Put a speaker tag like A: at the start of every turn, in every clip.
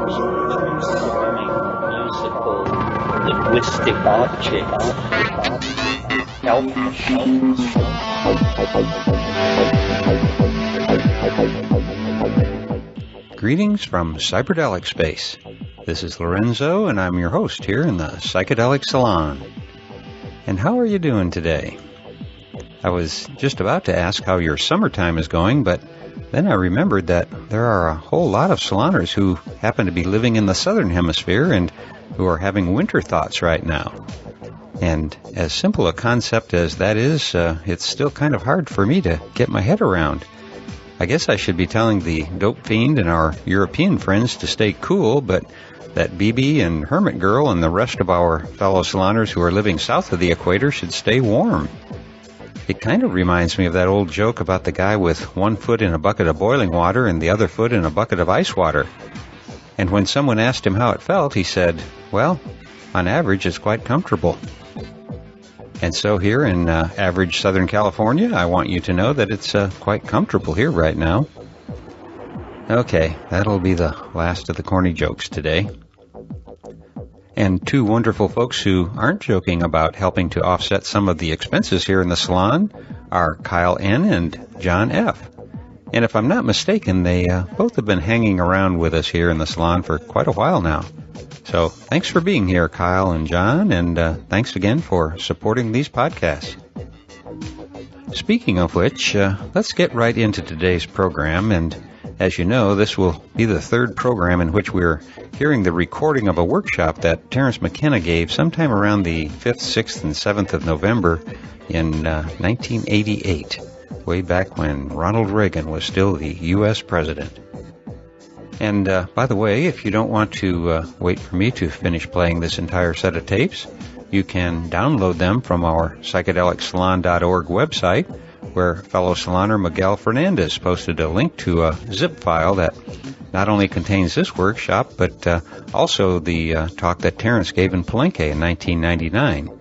A: transforming musical linguistic objects, elf machines.
B: Greetings from Cyberdelic Space. This is Lorenzo, and I'm your host here in the Psychedelic Salon. And how are you doing today? I was just about to ask how your summertime is going, but then I remembered that there are a whole lot of saloners who happen to be living in the southern hemisphere and who are having winter thoughts right now. And as simple a concept as that is, it's still kind of hard for me to get my head around. I guess I should be telling the Dope Fiend and our European friends to stay cool, but that BB and Hermit Girl and the rest of our fellow saloners who are living south of the equator should stay warm. It kind of reminds me of that old joke about the guy with one foot in a bucket of boiling water and the other foot in a bucket of ice water. And when someone asked him how it felt, he said, well, on average, it's quite comfortable. And so here in average Southern California, I want you to know that it's quite comfortable here right now. Okay, that'll be the last of the corny jokes today. And two wonderful folks who aren't joking about helping to offset some of the expenses here in the salon are Kyle N. and John F. And if I'm not mistaken, they both have been hanging around with us here in the salon for quite a while now. So thanks for being here, Kyle and John, and thanks again for supporting these podcasts. Speaking of which, let's get right into today's program, and as you know, this will be the third program in which we're hearing the recording of a workshop that Terence McKenna gave sometime around the 5th, 6th, and 7th of November in 1988, way back when Ronald Reagan was still the U.S. president. And by the way, if you don't want to wait for me to finish playing this entire set of tapes, you can download them from our psychedelicsalon.org website, where fellow saloner Miguel Fernandez posted a link to a zip file that not only contains this workshop, but also the talk that Terence gave in Palenque in 1999.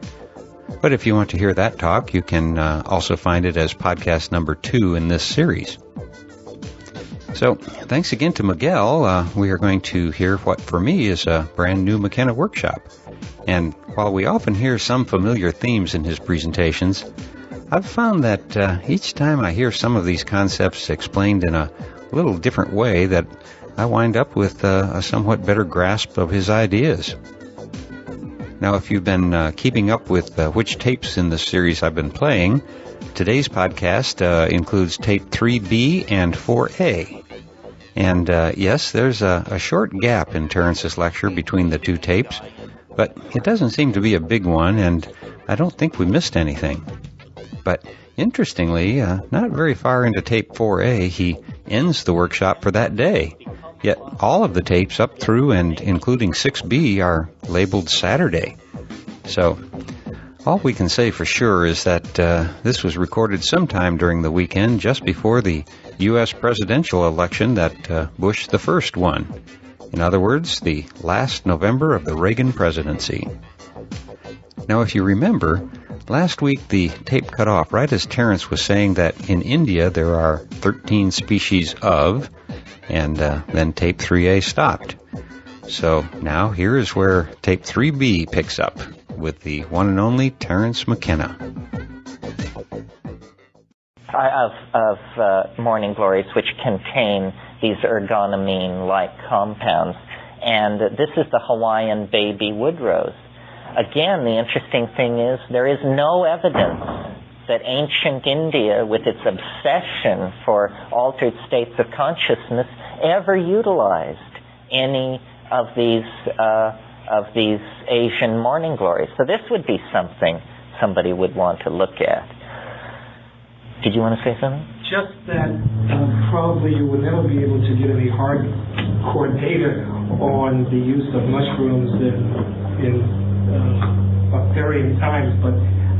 B: But if you want to hear that talk, you can also find it as podcast number 2 in this series. So, thanks again to Miguel. We are going to hear what, for me, is a brand new McKenna workshop. And while we often hear some familiar themes in his presentations, I've found that each time I hear some of these concepts explained in a little different way, that I wind up with a somewhat better grasp of his ideas. Now, if you've been keeping up with which tapes in this series I've been playing, today's podcast includes tape 3B and 4A. And yes, there's a short gap in Terence's lecture between the two tapes, but it doesn't seem to be a big one, and I don't think we missed anything. But interestingly, not very far into tape 4A, he ends the workshop for that day. Yet all of the tapes up through and including 6B are labeled Saturday. So all we can say for sure is that this was recorded sometime during the weekend just before the U.S. presidential election that Bush the first won. In other words, the last November of the Reagan presidency. Now, if you remember, last week the tape cut off right as Terence was saying that in India there are 13 species of, and then tape 3A stopped. So now here is where tape 3B picks up with the one and only Terence McKenna.
A: Of morning glories, which contain these ergonomine-like compounds. And this is the Hawaiian baby wood rose. Again, the interesting thing is there is no evidence that ancient India, with its obsession for altered states of consciousness, ever utilized any of these Asian morning glories. So this would be something somebody would want to look at. Did you want to say something?
C: Just that probably you would never be able to get any hardcore data on the use of mushrooms in varying times, but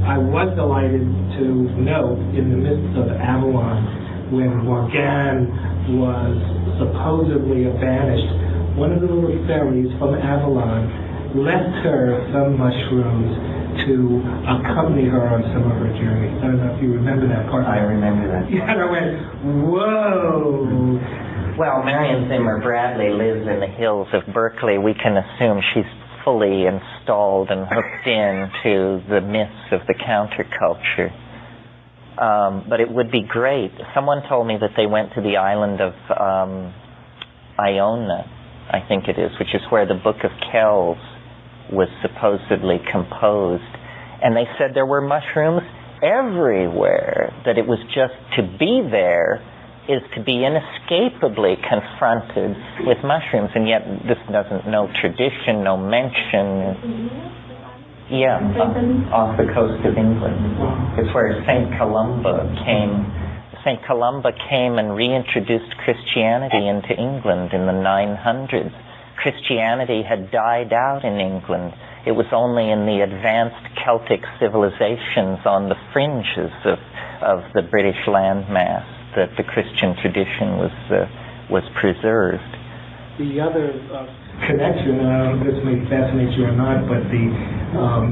C: I was delighted to note in the midst of Avalon, when Morgan was supposedly banished, one of the little fairies from Avalon left her some mushrooms to accompany her on some of her journeys. I don't know if you remember that part.
A: I remember that.
C: Yeah, and I went, whoa.
A: Well, Marion Zimmer Bradley lives in the hills of Berkeley. We can assume she's fully installed and hooked into the myths of the counterculture. But it would be great. Someone told me that they went to the island of Iona, I think it is, which is where the Book of Kells was supposedly composed. And they said there were mushrooms everywhere, that it was just to be there is to be inescapably confronted with mushrooms, and yet this doesn't, no tradition, no mention. Yeah, off the coast of England. It's where St. Columba came. St. Columba came and reintroduced Christianity into England in the 900s. Christianity had died out in England. It was only in the advanced Celtic civilizations on the fringes of the British landmass that the Christian tradition was preserved.
C: The other connection, this may fascinate you or not, but the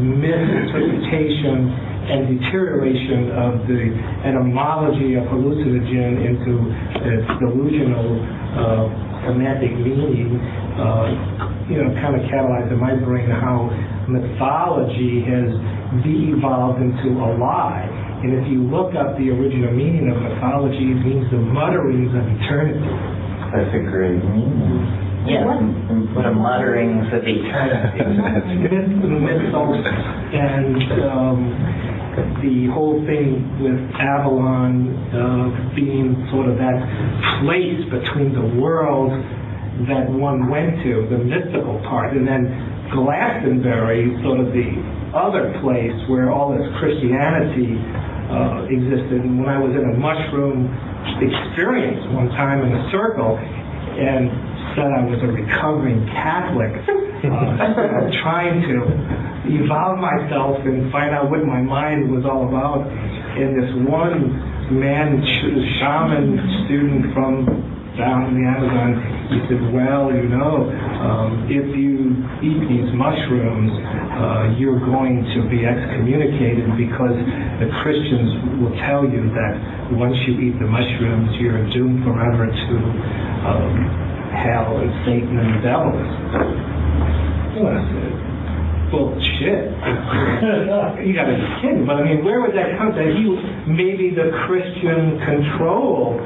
C: misinterpretation and deterioration of the etymology of hallucinogen into its delusional semantic meaning, kind of catalyzed in my brain how mythology has de-evolved into a lie. And if you look up the original meaning of mythology, it means the mutterings of eternity.
A: That's a great meaning. Yeah, the mutterings of eternity.
C: Mythos, and the whole thing with Avalon being sort of that place between the world that one went to, the mystical part, and then Glastonbury, sort of the other place where all this Christianity existed. And when I was in a mushroom experience one time in a circle and said I was a recovering Catholic, trying to evolve myself and find out what my mind was all about, and this one man, shaman student from down in the Amazon, he said, well, if you eat these mushrooms, you're going to be excommunicated, because the Christians will tell you that once you eat the mushrooms, you're doomed forever to hell and Satan and the devil. Well, I said, bullshit. You gotta be kidding. But I mean, where would that come from? Maybe the Christian control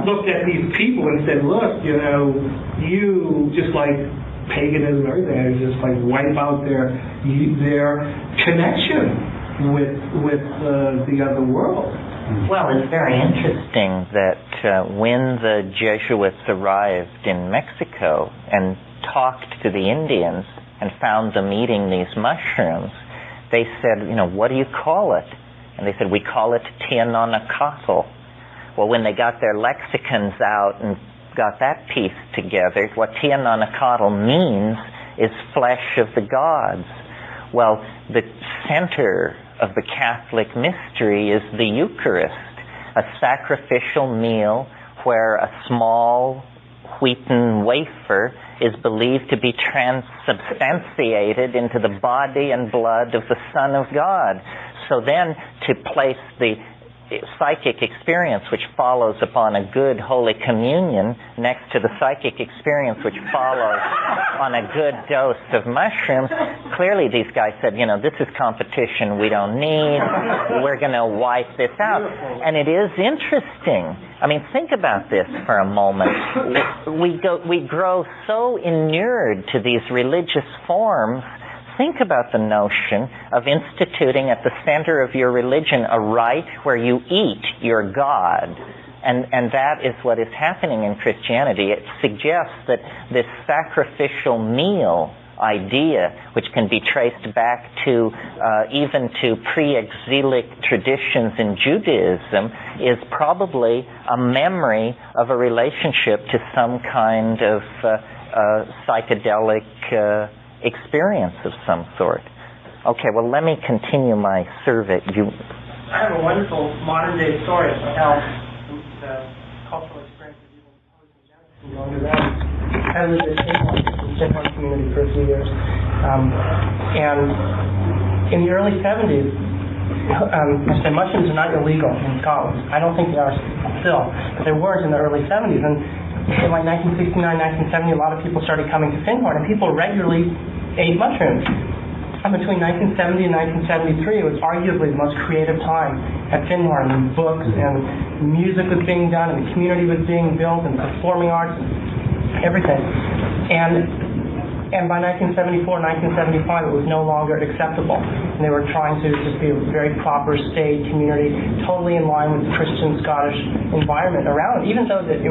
C: looked at these people and said, look, you just like paganism, everything, just like wipe out their connection with the other world.
A: Well, it's very interesting that when the Jesuits arrived in Mexico and talked to the Indians and found them eating these mushrooms, they said, what do you call it? And they said, we call it Tianonacatl. Well, when they got their lexicons out and got that piece together, what Tianonacatl means is flesh of the gods. Well, the center of the Catholic mystery is the Eucharist, a sacrificial meal where a small wheaten wafer is believed to be transubstantiated into the body and blood of the Son of God. So then, to place the psychic experience which follows upon a good Holy Communion next to the psychic experience which follows on a good dose of mushrooms, clearly these guys said, this is competition we don't need, we're going to wipe this out. And it is interesting. I mean, think about this for a moment. We grow so inured to these religious forms. Think about the notion of instituting at the center of your religion a rite where you eat your God. And that is what is happening in Christianity. It suggests that this sacrificial meal idea, which can be traced back to even to pre-exilic traditions in Judaism, is probably a memory of a relationship to some kind of psychedelic experience of some sort. Okay, well, let me continue my survey.
D: I have a wonderful modern-day story of how the cultural experience of even post-Genesis can go into that. I lived in the St. Mark community for a few years. And in the early 70s, I said mushrooms are not illegal in Scotland. I don't think they are still, but they weren't in the early 70s. And in like 1969, 1970, a lot of people started coming to Findhorn, and people regularly ate mushrooms. And between 1970 and 1973, it was arguably the most creative time at Findhorn. And books and music was being done, and the community was being built, and performing arts, and everything. And by 1974, 1975, it was no longer acceptable. And they were trying to just be a very proper state community, totally in line with the Christian Scottish environment around it, even though they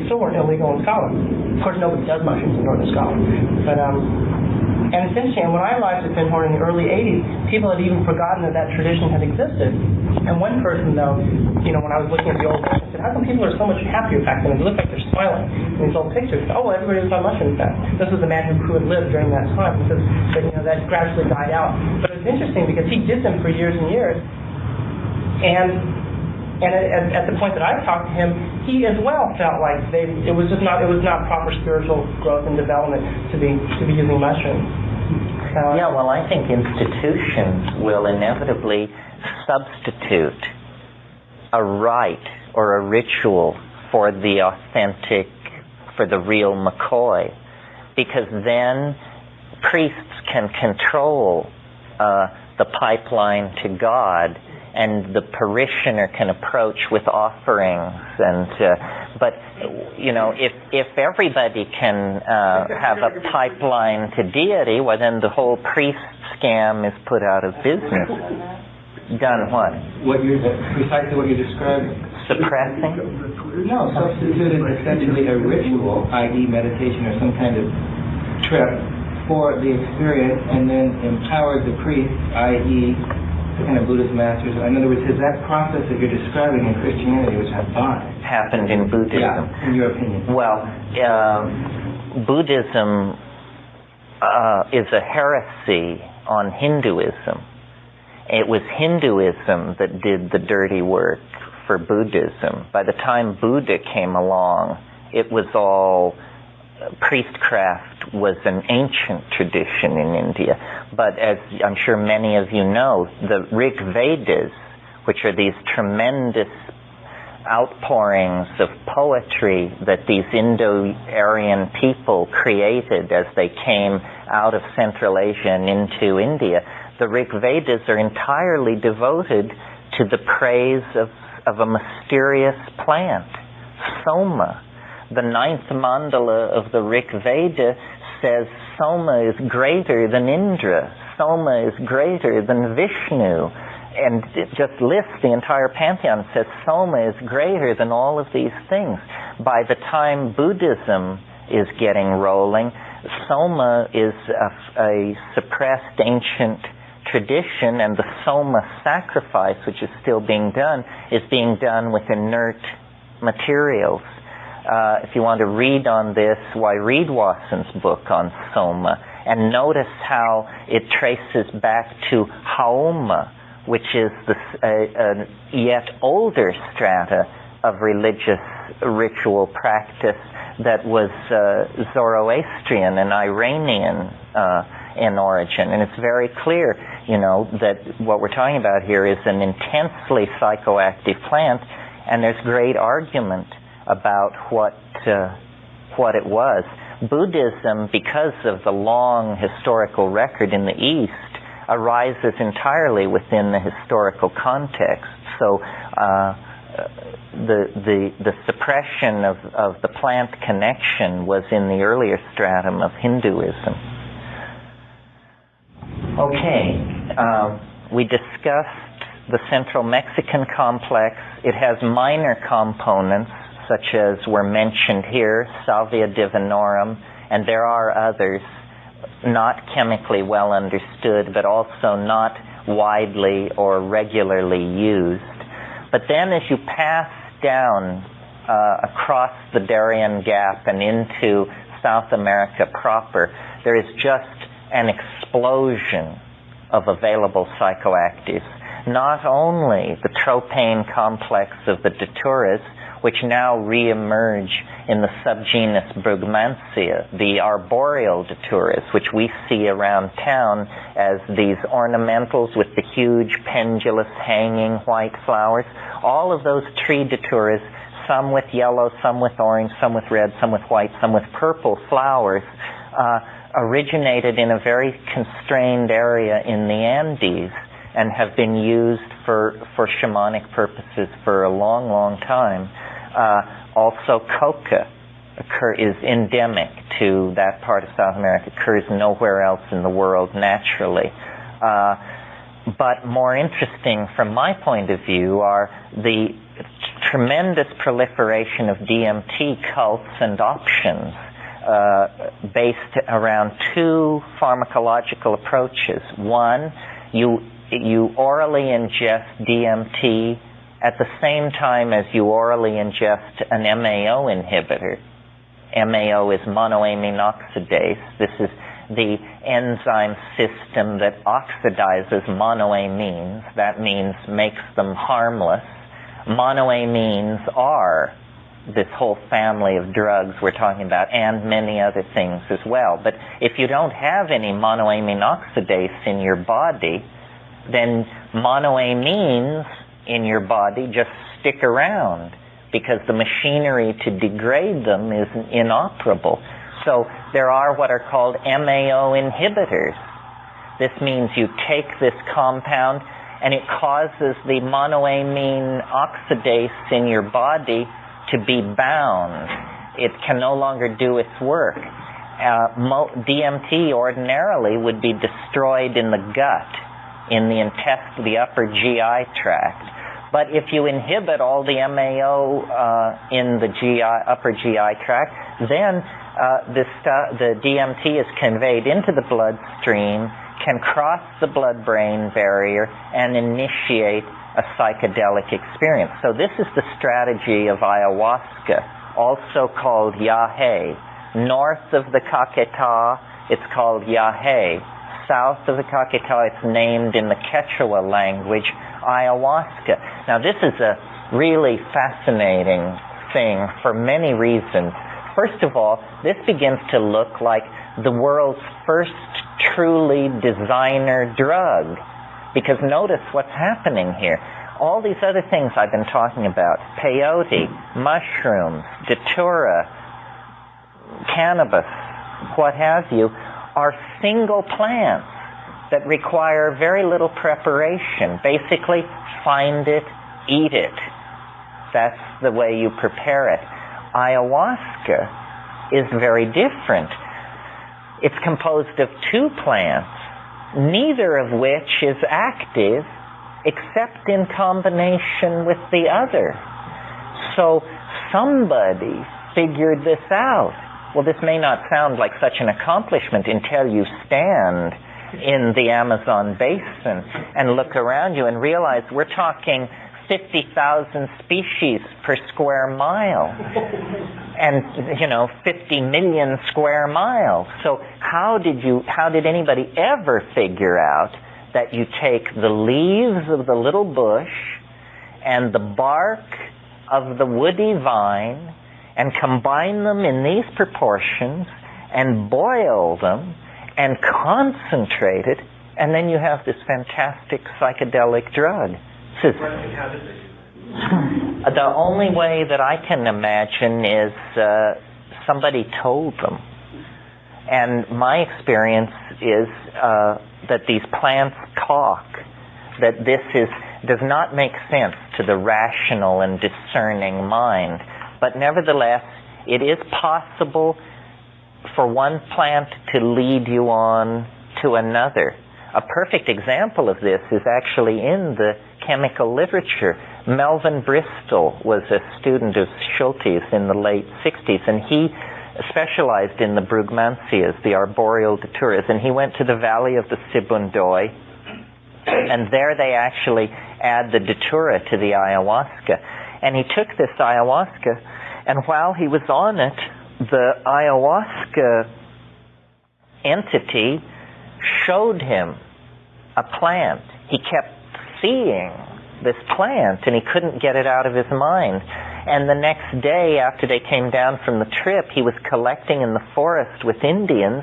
D: still weren't illegal in Scotland. Of course, nobody does mushrooms in Northern Scotland. But and it's interesting, and when I arrived at Findhorn in the early 80s, people had even forgotten that that tradition had existed. And one person, though, when I was looking at the old books, I said, how come people are so much happier back then? They look like they're smiling in these old pictures. Oh, well, everybody was on mushrooms then. This was the man who had lived during that time. He said, that gradually died out. But it was interesting because he did them for years and years. And at the point that I talked to him, he as well felt like it was not proper spiritual growth and development to be using mushrooms.
A: Yeah, well, I think institutions will inevitably substitute a rite or a ritual for the authentic, for the real McCoy, because then priests can control the pipeline to God, and the parishioner can approach with offerings. But if everybody can have a pipeline to deity, well, then the whole priest scam is put out of business. Done what?
E: Precisely what you're describing.
A: Suppressing?
E: No, substituted essentially a ritual, i.e. meditation or some kind of trip, for the experience, and then empowered the priest, i.e. kind of Buddhist masters. In other words, is that process that you're describing in Christianity, which has
A: happened in Buddhism?
E: Yeah, in your opinion.
A: Well, Buddhism is a heresy on Hinduism. It was Hinduism that did the dirty work for Buddhism. By the time Buddha came along, it was all priestcraft was an ancient tradition in India. But as I'm sure many of you know, the Rig Vedas, which are these tremendous outpourings of poetry that these Indo-Aryan people created as they came out of Central Asia and into India, the Rig Vedas are entirely devoted to the praise of a mysterious plant, Soma. The 9th mandala of the Rig Veda says Soma is greater than Indra, Soma is greater than Vishnu, and it just lists the entire pantheon. It says Soma is greater than all of these things. By the time Buddhism is getting rolling, Soma is a suppressed ancient tradition, and the Soma sacrifice, which is still being done, is being done with inert materials. If you want to read on this, why read Watson's book on Soma, and notice how it traces back to Haoma, which is a yet older strata of religious ritual practice that was Zoroastrian and Iranian in origin. And it's very clear, that what we're talking about here is an intensely psychoactive plant, and there's great argument about what it was. Buddhism, because of the long historical record in the East, arises entirely within the historical context. So the suppression of the plant connection was in the earlier stratum of Hinduism. Okay, we discussed the Central Mexican complex. It has minor components, such as were mentioned here, Salvia divinorum, and there are others not chemically well understood, but also not widely or regularly used. But then as you pass down across the Darien Gap and into South America proper, there is just an explosion of available psychoactives. Not only the tropane complex of the Daturas, which now re-emerge in the subgenus Brugmansia, the arboreal Daturas, which we see around town as these ornamentals with the huge pendulous hanging white flowers. All of those tree Daturas some with yellow, some with orange, some with red, some with white, some with purple flowers, originated in a very constrained area in the Andes and have been used for shamanic purposes for a long, long time. Also, coca is endemic to that part of South America, occurs nowhere else in the world naturally. But more interesting from my point of view are the tremendous proliferation of DMT cults and options based around two pharmacological approaches. One, you orally ingest DMT at the same time as you orally ingest an MAO inhibitor. MAO is monoamine oxidase. This is the enzyme system that oxidizes monoamines. That means makes them harmless. Monoamines are this whole family of drugs we're talking about, and many other things as well. But if you don't have any monoamine oxidase in your body, then monoamines in your body just stick around because the machinery to degrade them is inoperable. So there are what are called MAO inhibitors. This means you take this compound and it causes the monoamine oxidase in your body to be bound. It can no longer do its work. DMT ordinarily would be destroyed in the gut, in the intestine, the upper GI tract. But if you inhibit all the MAO in the upper GI tract, then the DMT is conveyed into the bloodstream, can cross the blood-brain barrier, and initiate a psychedelic experience. So this is the strategy of ayahuasca, also called yahe. North of the Caquetá, it's called yahe. South of the Caquetá, it's named in the Quechua language ayahuasca. Now this is a really fascinating thing for many reasons. First of all, this begins to look like the world's first truly designer drug. Because notice what's happening here. All these other things I've been talking about, peyote, mushrooms, datura, cannabis, what have you, are single plants that require very little preparation. Basically, find it, eat it. That's the way you prepare it. Ayahuasca is very different. It's composed of two plants, neither of which is active except in combination with the other. So somebody figured this out. Well, this may not sound like such an accomplishment until you stand in the Amazon basin and look around you and realize we're talking 50,000 species per square mile and 50 million square miles. So how did anybody ever figure out that you take the leaves of the little bush and the bark of the woody vine and combine them in these proportions and boil them and concentrate it, and then you have this fantastic psychedelic drug? The only way that I can imagine is somebody told them. And my experience is that these plants talk, that this does not make sense to the rational and discerning mind. But nevertheless, it is possible for one plant to lead you on to another. A perfect example of this is actually in the chemical literature. Melvin Bristol was a student of Schultes in the late 60s, and he specialized in the Brugmansias, the arboreal daturas, and he went to the valley of the Sibundoy, and there they actually add the datura to the ayahuasca. And he took this ayahuasca, and while he was on it, the ayahuasca entity showed him a plant. He kept seeing this plant, and he couldn't get it out of his mind. And the next day, after they came down from the trip, he was collecting in the forest with Indians,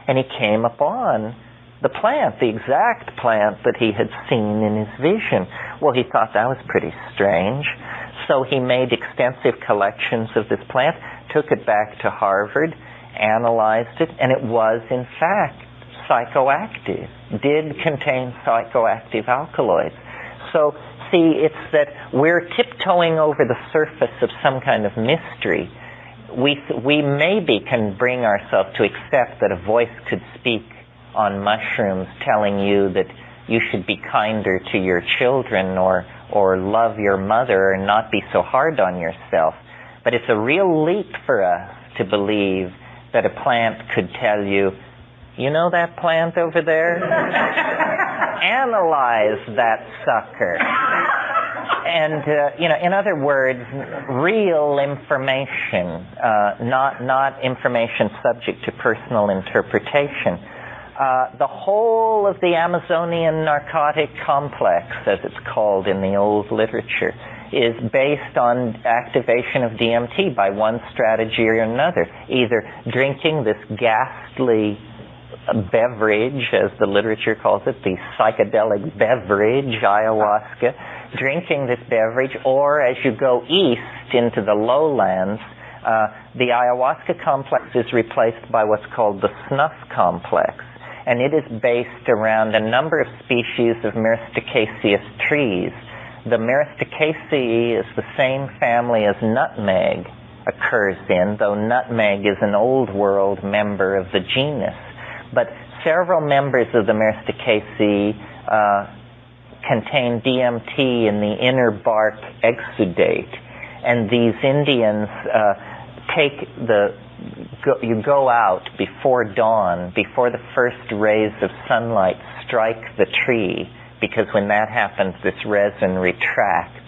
A: and he came upon the plant, the exact plant that he had seen in his vision. Well, he thought that was pretty strange. So he made extensive collections of this plant, took it back to Harvard, analyzed it, and it was, in fact, psychoactive, did contain psychoactive alkaloids. So, see, it's that we're tiptoeing over the surface of some kind of mystery. We maybe can bring ourselves to accept that a voice could speak on mushrooms telling you that you should be kinder to your children or love your mother and not be so hard on yourself. But it's a real leap for us to believe that a plant could tell you, you know that plant over there? Analyze that sucker. And, in other words, real information, not information subject to personal interpretation. The whole of the Amazonian narcotic complex, as it's called in the old literature, is based on activation of DMT by one strategy or another. Either drinking this ghastly beverage, as the literature calls it, the psychedelic beverage, ayahuasca, drinking this beverage, or as you go east into the lowlands, the ayahuasca complex is replaced by what's called the snuff complex. And it is based around a number of species of myristicaceous trees. The myristicaceae is the same family as nutmeg occurs in, though nutmeg is an old world member of the genus. But several members of the myristicaceae contain DMT in the inner bark exudate. And these Indians you go out before dawn, before the first rays of sunlight strike the tree, because when that happens, this resin retracts.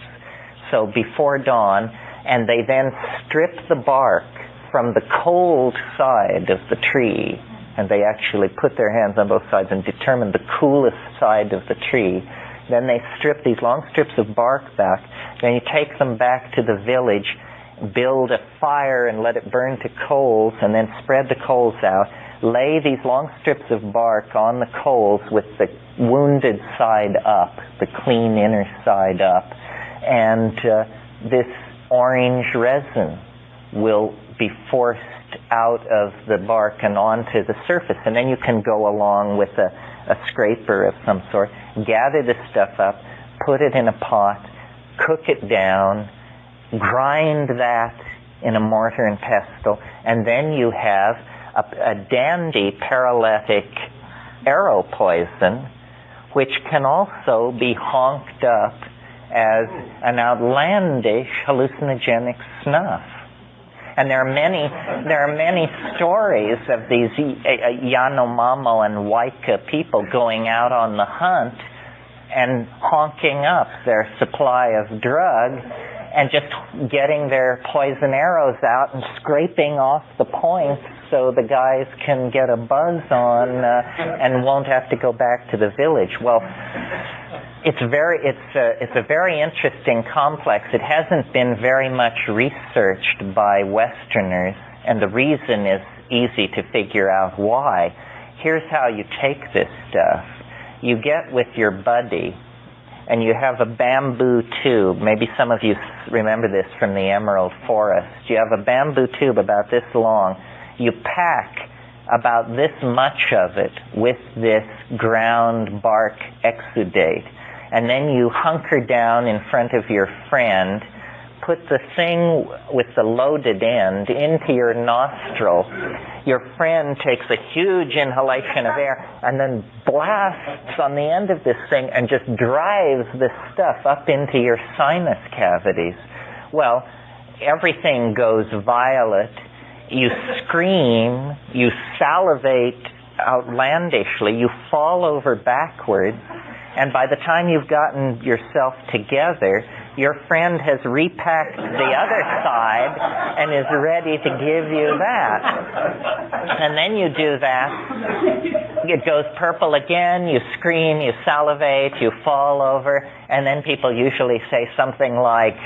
A: So before dawn, and they then strip the bark from the cold side of the tree, and they actually put their hands on both sides and determine the coolest side of the tree. Then they strip these long strips of bark back. Then you take them back to the village, build a fire and let it burn to coals, and then spread the coals out. Lay these long strips of bark on the coals with the wounded side up, the clean inner side up, and this orange resin will be forced out of the bark and onto the surface. And then you can go along with a scraper of some sort, gather the stuff up, put it in a pot, cook it down, grind that in a mortar and pestle, and then you have a dandy paralytic arrow poison, which can also be honked up as an outlandish hallucinogenic snuff. And there are many stories of these Yanomamo and Waika people going out on the hunt and honking up their supply of drug and just getting their poison arrows out and scraping off the points so the guys can get a buzz on and won't have to go back to the village. Well, it's a very interesting complex. It hasn't been very much researched by Westerners, and the reason is easy to figure out why. Here's how you take this stuff. You get with your buddy, and you have a bamboo tube. Maybe some of you remember this from the Emerald Forest. You have a bamboo tube about this long. You pack about this much of it with this ground bark exudate. And then you hunker down in front of your friend, put the thing with the loaded end into your nostril. Your friend takes a huge inhalation of air and then blasts on the end of this thing and just drives this stuff up into your sinus cavities. Well, everything goes violet. You scream, you salivate outlandishly, you fall over backwards, and by the time you've gotten yourself together, your friend has repacked the other side and is ready to give you that. And then you do that, it goes purple again, you scream, you salivate, you fall over, and then people usually say something like,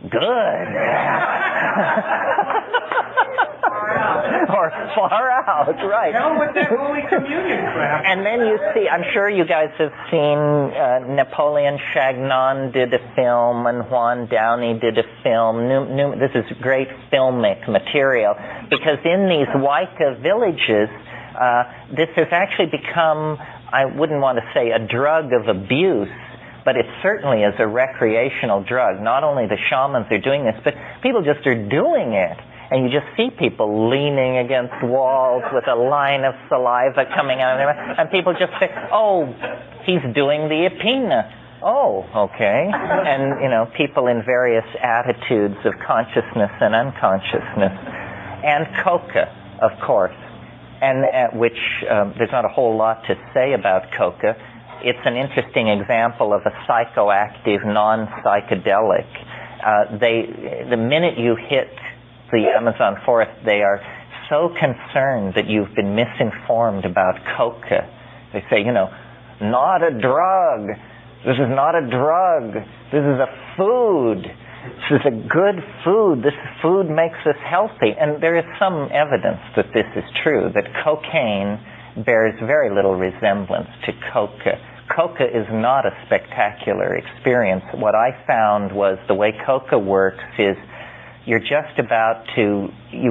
A: "Good." Or far out, right.
D: Hell with that Holy Communion crap.
A: And then you see, I'm sure you guys have seen Napoleon Chagnon did a film and Juan Downey did a film. This is great filmic material because in these Wicca villages, this has actually become, I wouldn't want to say a drug of abuse, but it certainly is a recreational drug. Not only the shamans are doing this, but people just are doing it. And you just see people leaning against walls with a line of saliva coming out of their mouth. And people just say, oh, he's doing the Epina. Oh, okay. And, people in various attitudes of consciousness and unconsciousness. And coca, of course. And which there's not a whole lot to say about coca. It's an interesting example of a psychoactive, non-psychedelic. The minute you hit the Amazon forest, they are so concerned that you've been misinformed about coca. They say, not a drug. This is not a drug. This is a food. This is a good food. This food makes us healthy. And there is some evidence that this is true, that cocaine bears very little resemblance to coca. Coca is not a spectacular experience. What I found was the way coca works is you've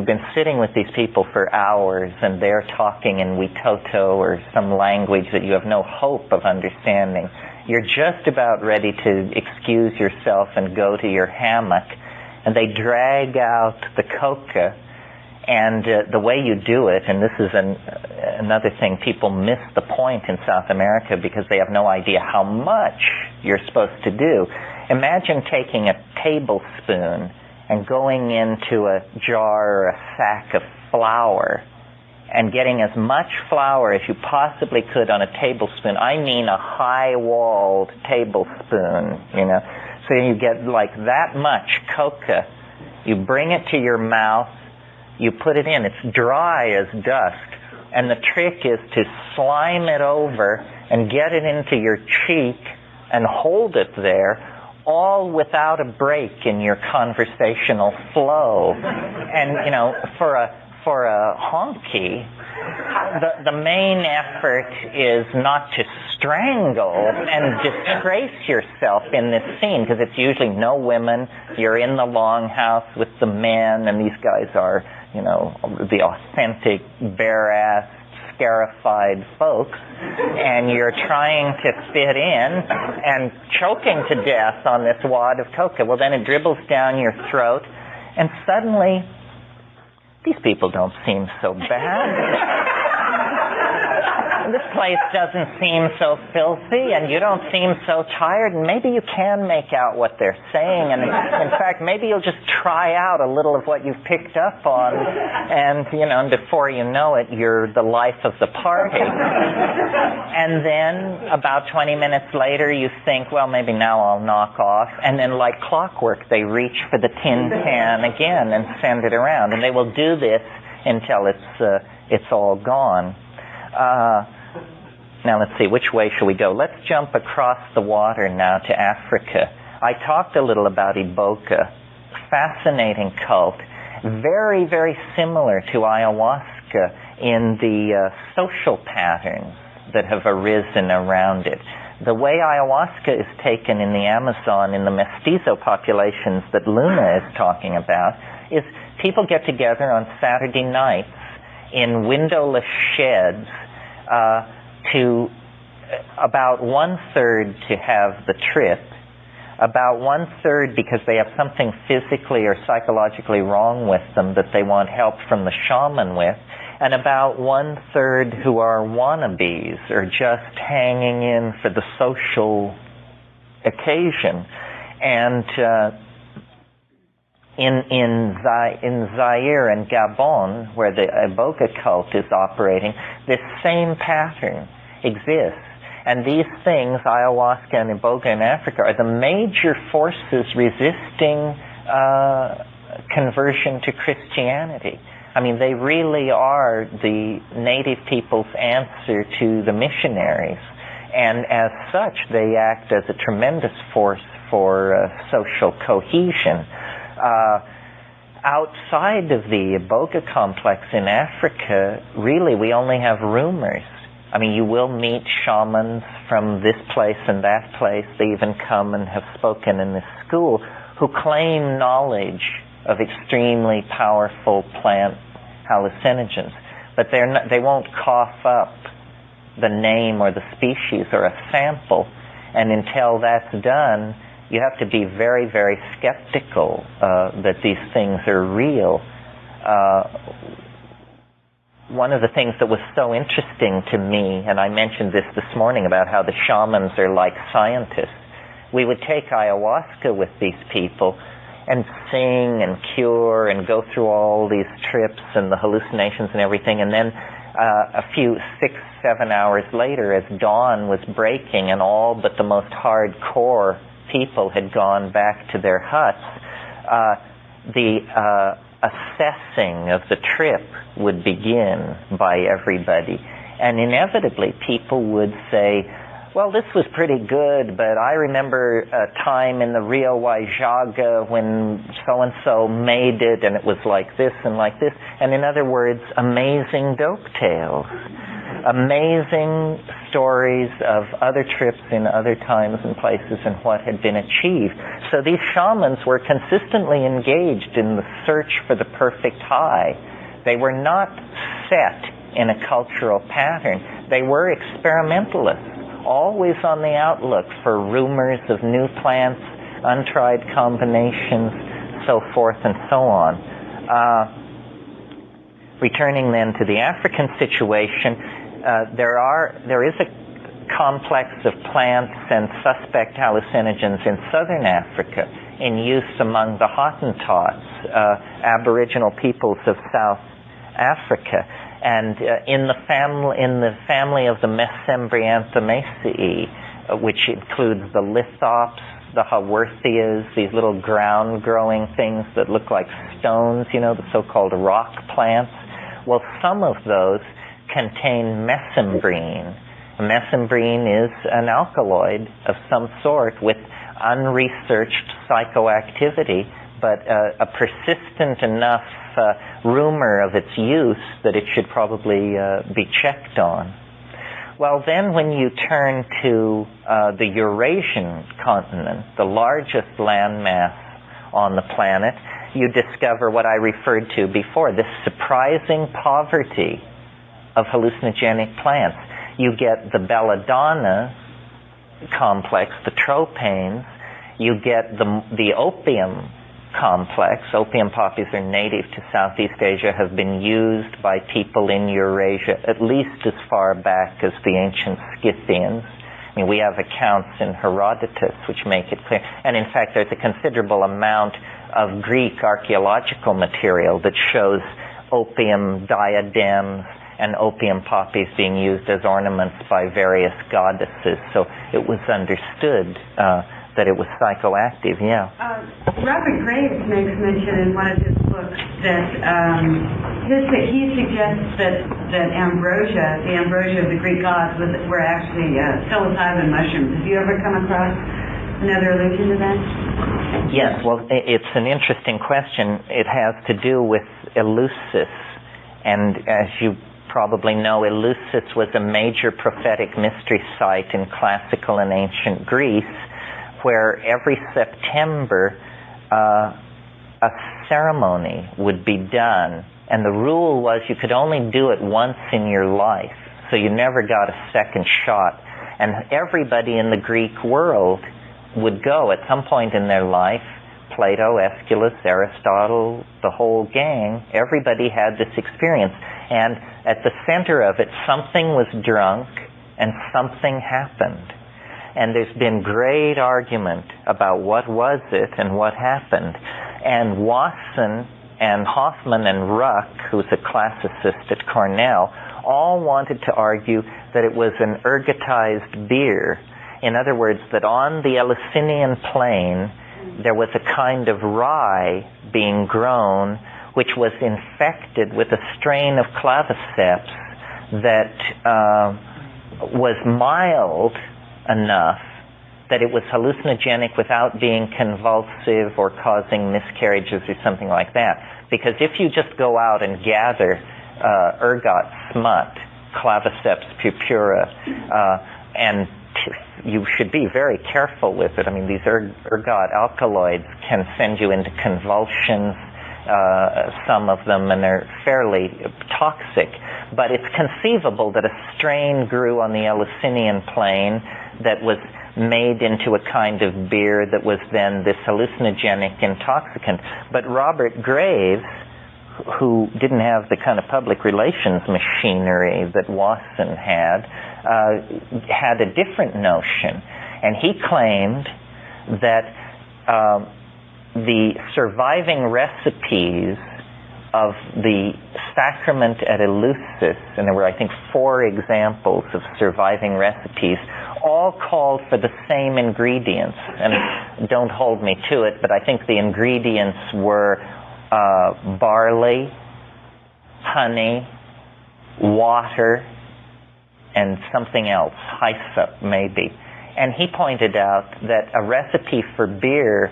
A: been sitting with these people for hours and they're talking in Witoto or some language that you have no hope of understanding. You're just about ready to excuse yourself and go to your hammock, and they drag out the coca. And the way you do it, and this is another thing, people miss the point in South America because they have no idea how much you're supposed to do. Imagine taking a tablespoon and going into a jar or a sack of flour and getting as much flour as you possibly could on a tablespoon. I mean a high-walled tablespoon, So you get like that much coca. You bring it to your mouth. You put it in. It's dry as dust. And the trick is to slime it over and get it into your cheek and hold it there, all without a break in your conversational flow. And, for a honky, the main effort is not to strangle and disgrace yourself in this scene, because it's usually no women. You're in the longhouse with the men, and these guys are, the authentic, bare-ass, scarified folks, and you're trying to fit in and choking to death on this wad of coca. Well, then it dribbles down your throat, and suddenly, these people don't seem so bad. This place doesn't seem so filthy, and you don't seem so tired, and maybe you can make out what they're saying, and in fact, maybe you'll just try out a little of what you've picked up on, and, and before you know it, you're the life of the party. And then, about 20 minutes later, you think, well, maybe now I'll knock off, and then like clockwork, they reach for the tin can again and send it around, and they will do this until it's all gone. Now let's see, which way shall we go? Let's jump across the water now to Africa. I talked a little about Iboga. Fascinating cult. Very, very similar to ayahuasca in the social patterns that have arisen around it. The way ayahuasca is taken in the Amazon, in the mestizo populations that Luna is talking about, is people get together on Saturday nights in windowless sheds, to about 1/3 to have the trip, about 1/3 because they have something physically or psychologically wrong with them that they want help from the shaman with, and about 1/3 who are wannabes or just hanging in for the social occasion. And in Zaire and Gabon, where the Iboga cult is operating, this same pattern exists. And these things, ayahuasca and Iboga in Africa, are the major forces resisting conversion to Christianity. I mean, they really are the native people's answer to the missionaries. And as such, they act as a tremendous force for social cohesion. outside of the Iboga complex in Africa, really we only have rumors. I mean, you will meet shamans from this place and that place. They even come and have spoken in this school who claim knowledge of extremely powerful plant hallucinogens. But they won't cough up the name or the species or a sample. And until that's done, you have to be very, very skeptical that these things are real. One of the things that was so interesting to me, and I mentioned this morning about how the shamans are like scientists, we would take ayahuasca with these people and sing and cure and go through all these trips and the hallucinations and everything, and then a few 6-7 hours later, as dawn was breaking and all but the most hardcore people had gone back to their huts, the assessing of the trip would begin by everybody. And inevitably people would say, well, this was pretty good, but I remember a time in the Rio Waijaga when so-and-so made it, and it was like this and like this. And in other words, amazing dope tales. Amazing stories of other trips in other times and places and what had been achieved. So these shamans were consistently engaged in the search for the perfect high. They were not set in a cultural pattern. They were experimentalists, always on the outlook for rumors of new plants, untried combinations, so forth and so on. Returning then to the African situation, there is a complex of plants and suspect hallucinogens in southern Africa in use among the Hottentots, Aboriginal peoples of South Africa. And in the family of the Mesembryanthemaceae, which includes the lithops, the haworthias, these little ground-growing things that look like stones, the so-called rock plants. Well, some of those contain mesembrine. Mesembrine is an alkaloid of some sort with unresearched psychoactivity, but a persistent enough rumor of its use that it should probably be checked on. Well, then when you turn to the Eurasian continent, the largest landmass on the planet, you discover what I referred to before, this surprising poverty of hallucinogenic plants. You get the belladonna complex, the tropanes, you get the opium complex. Opium poppies are native to Southeast Asia, have been used by people in Eurasia at least as far back as the ancient Scythians. I mean, we have accounts in Herodotus which make it clear. And in fact, there's a considerable amount of Greek archaeological material that shows opium diadems and opium poppies being used as ornaments by various goddesses. So it was understood that it was psychoactive, yeah.
F: Robert Graves makes mention in one of his books that he suggests that ambrosia, the ambrosia of the Greek gods, were actually psilocybin mushrooms. Have you ever come across another allusion to that?
A: Yes, well, it's an interesting question. It has to do with Eleusis. And as you probably know, Eleusis was a major prophetic mystery site in classical and ancient Greece, where every September a ceremony would be done. And the rule was you could only do it once in your life, so you never got a second shot. And everybody in the Greek world would go at some point in their life. Plato, Aeschylus, Aristotle, the whole gang, everybody had this experience. And at the center of it, something was drunk and something happened. And there's been great argument about what was it and what happened. And Wasson and Hoffman and Ruck, who's a classicist at Cornell, all wanted to argue that it was an ergotized beer. In other words, that on the Eleusinian plain, there was a kind of rye being grown which was infected with a strain of claviceps that was mild enough that it was hallucinogenic without being convulsive or causing miscarriages or something like that. Because if you just go out and gather ergot smut, Claviceps purpura, and you should be very careful with it. I mean, these ergot alkaloids can send you into convulsions, some of them, and they're fairly toxic. But it's conceivable that a strain grew on the Eleusinian plain that was made into a kind of beer that was then this hallucinogenic intoxicant. But Robert Graves, who didn't have the kind of public relations machinery that Wasson had a different notion. And he claimed that the surviving recipes of the sacrament at Eleusis, and there were, I think, 4 examples of surviving recipes, all called for the same ingredients. And don't hold me to it, but I think the ingredients were barley, honey, water, and something else, hyssop maybe. And he pointed out that a recipe for beer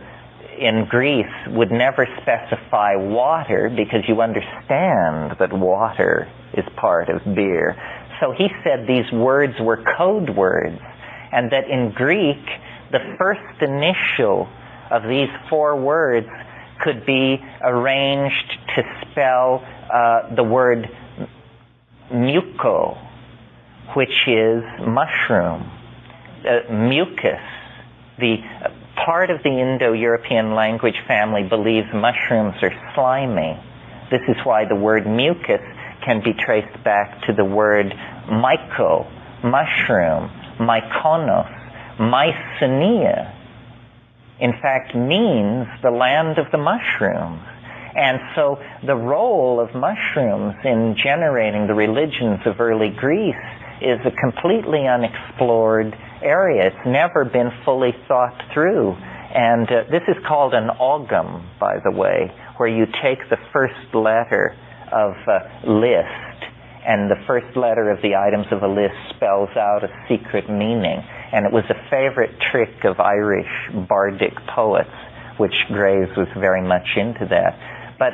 A: in Greece would never specify water, because you understand that water is part of beer. So he said these words were code words, and that in Greek, the first initial of these 4 words could be arranged to spell the word muco, which is mushroom. Mucus, the part of the Indo-European language family believes mushrooms are slimy. This is why the word mucus can be traced back to the word myco, mushroom, mykonos, Mycenae. In fact, means the land of the mushrooms. And so the role of mushrooms in generating the religions of early Greece is a completely unexplored area. It's never been fully thought through. And this is called an ogam, by the way, where you take the first letter of a list, and the first letter of the items of a list spells out a secret meaning. And it was a favorite trick of Irish bardic poets, which Graves was very much into that. But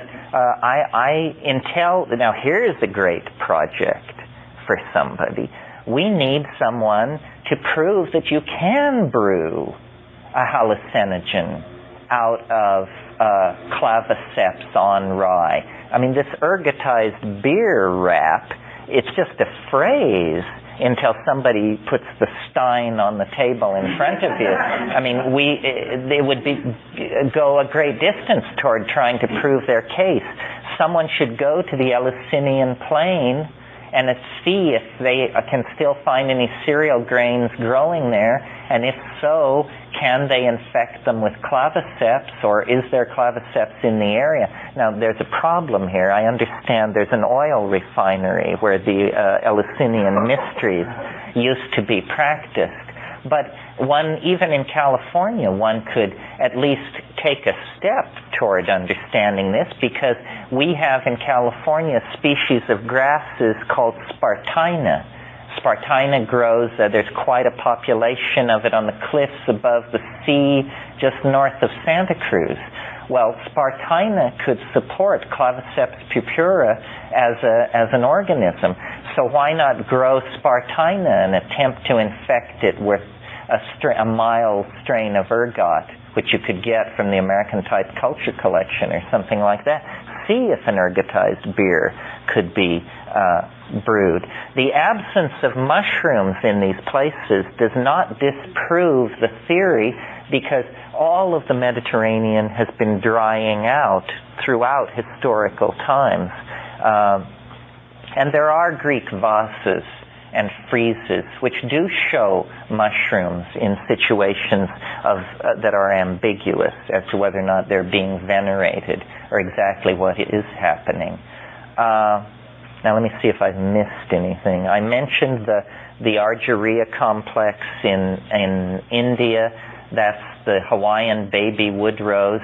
A: now here's a great project for somebody. We need someone to prove that you can brew a hallucinogen out of claviceps on rye. I mean, this ergotized beer rap, it's just a phrase until somebody puts the stein on the table in front of you. I mean, they would go a great distance toward trying to prove their case. Someone should go to the Eleusinian plain and see if they can still find any cereal grains growing there, and if so, can they infect them with claviceps, or is there claviceps in the area? Now, there's a problem here. I understand there's an oil refinery where the Eleusinian mysteries used to be practiced. But even in California, one could at least take a step toward understanding this, because we have in California a species of grasses called Spartina. Spartina grows, there's quite a population of it on the cliffs above the sea just north of Santa Cruz. Well, Spartina could support Claviceps purpura as an organism. So why not grow Spartina and attempt to infect it with a mild strain of ergot, which you could get from the American Type Culture Collection or something like that? See if an ergotized beer could be brewed. The absence of mushrooms in these places does not disprove the theory, because all of the Mediterranean has been drying out throughout historical times. And there are Greek vases and friezes which do show mushrooms in situations that are ambiguous as to whether or not they're being venerated or exactly what is happening. Now let me see if I've missed anything. I mentioned the Argyria complex in India. That's the Hawaiian baby wood rose.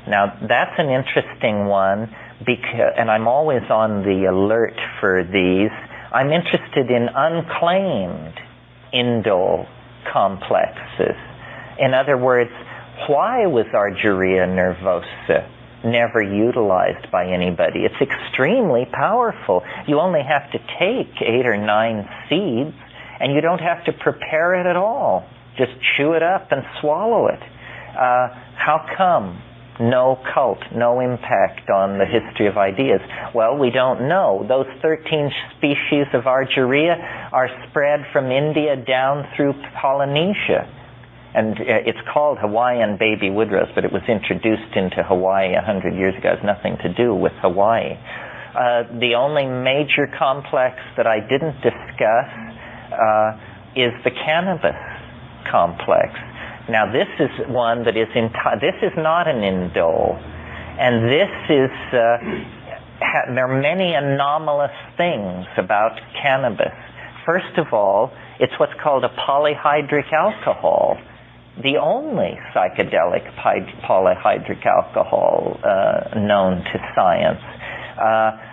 A: Now that's an interesting one, and I'm always on the alert for these. I'm interested in unclaimed indole complexes. In other words, why was Argyria nervosa never utilized by anybody. It's extremely powerful. You only have to take 8 or 9 seeds, and you don't have to prepare it at all. Just chew it up and swallow it. How come? No cult, no impact on the history of ideas. Well, we don't know. Those 13 species of Argyria are spread from India down through Polynesia. And it's called Hawaiian baby woodrose, but it was introduced into Hawaii 100 years ago. It has nothing to do with Hawaii. The only major complex that I didn't discuss is the cannabis complex. Now, this is one that is this is not an indole, and this is there are many anomalous things about cannabis. First of all, it's what's called a polyhydric alcohol, the only psychedelic polyhydric alcohol known to science.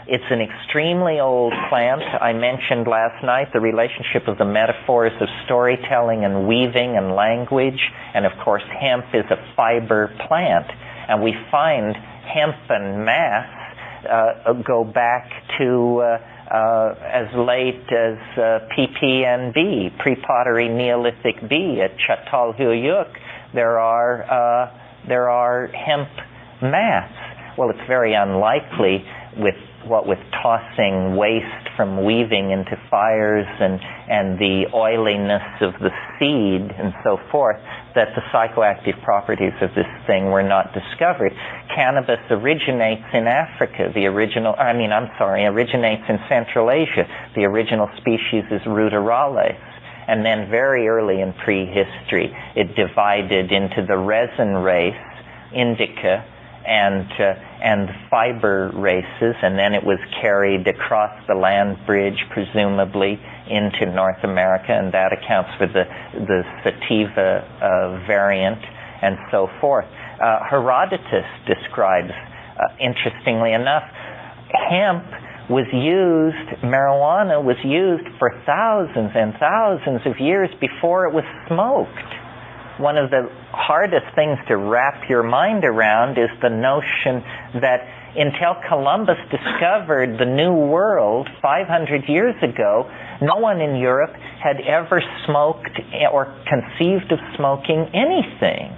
A: It's an extremely old plant. I mentioned last night the relationship of the metaphors of storytelling and weaving and language, and of course hemp is a fiber plant, and we find hemp and mass go back to as late as PPNB, pre-pottery Neolithic B at Çatalhöyük. There are hemp mass. Well, it's very unlikely with tossing waste from weaving into fires and the oiliness of the seed and so forth, that the psychoactive properties of this thing were not discovered. Cannabis originates in Africa. Originates in Central Asia. The original species is Ruderales. And then very early in prehistory, it divided into the resin race, indica, and fiber races, and then it was carried across the land bridge, presumably, into North America, and that accounts for the sativa variant, and so forth. Herodotus describes, interestingly enough, marijuana was used for thousands and thousands of years before it was smoked. One of the hardest things to wrap your mind around is the notion that until Columbus discovered the New World 500 years ago, no one in Europe had ever smoked or conceived of smoking anything.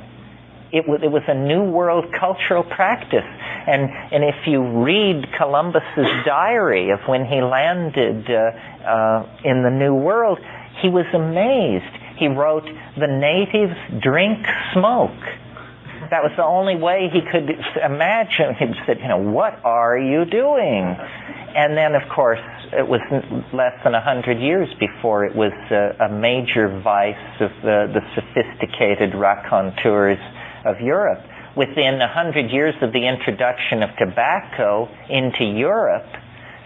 A: It was a New World cultural practice. And if you read Columbus's diary of when he landed in the New World, he was amazed. He wrote, "The natives drink smoke." That was the only way he could imagine. He said, "What are you doing?" And then, of course, it was less than 100 years before it was a major vice of the sophisticated raconteurs of Europe. Within 100 years of the introduction of tobacco into Europe,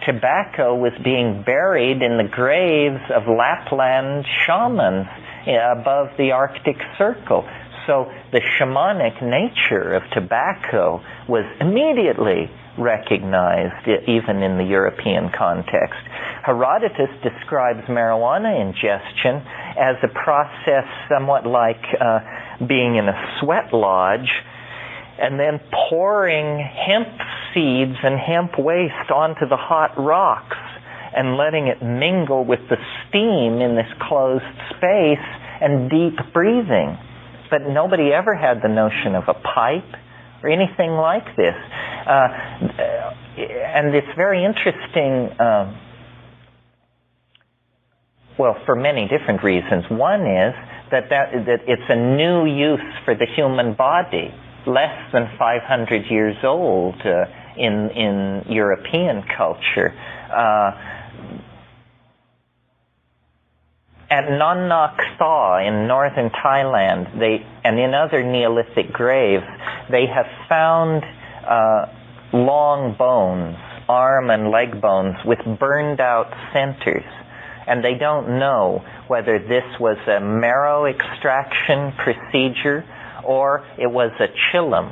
A: tobacco was being buried in the graves of Lapland shamans above the Arctic Circle. So the shamanic nature of tobacco was immediately recognized, even in the European context. Herodotus describes marijuana ingestion as a process somewhat like being in a sweat lodge and then pouring hemp seeds and hemp waste onto the hot rocks and letting it mingle with the steam in this closed space and deep breathing. But nobody ever had the notion of a pipe or anything like this. And it's very interesting, for many different reasons. One is that it's a new use for the human body, less than 500 years old in European culture. At Non Nok Thaw in northern Thailand, and in other Neolithic graves, they have found long bones, arm and leg bones, with burned out centers. And they don't know whether this was a marrow extraction procedure or it was a chillum.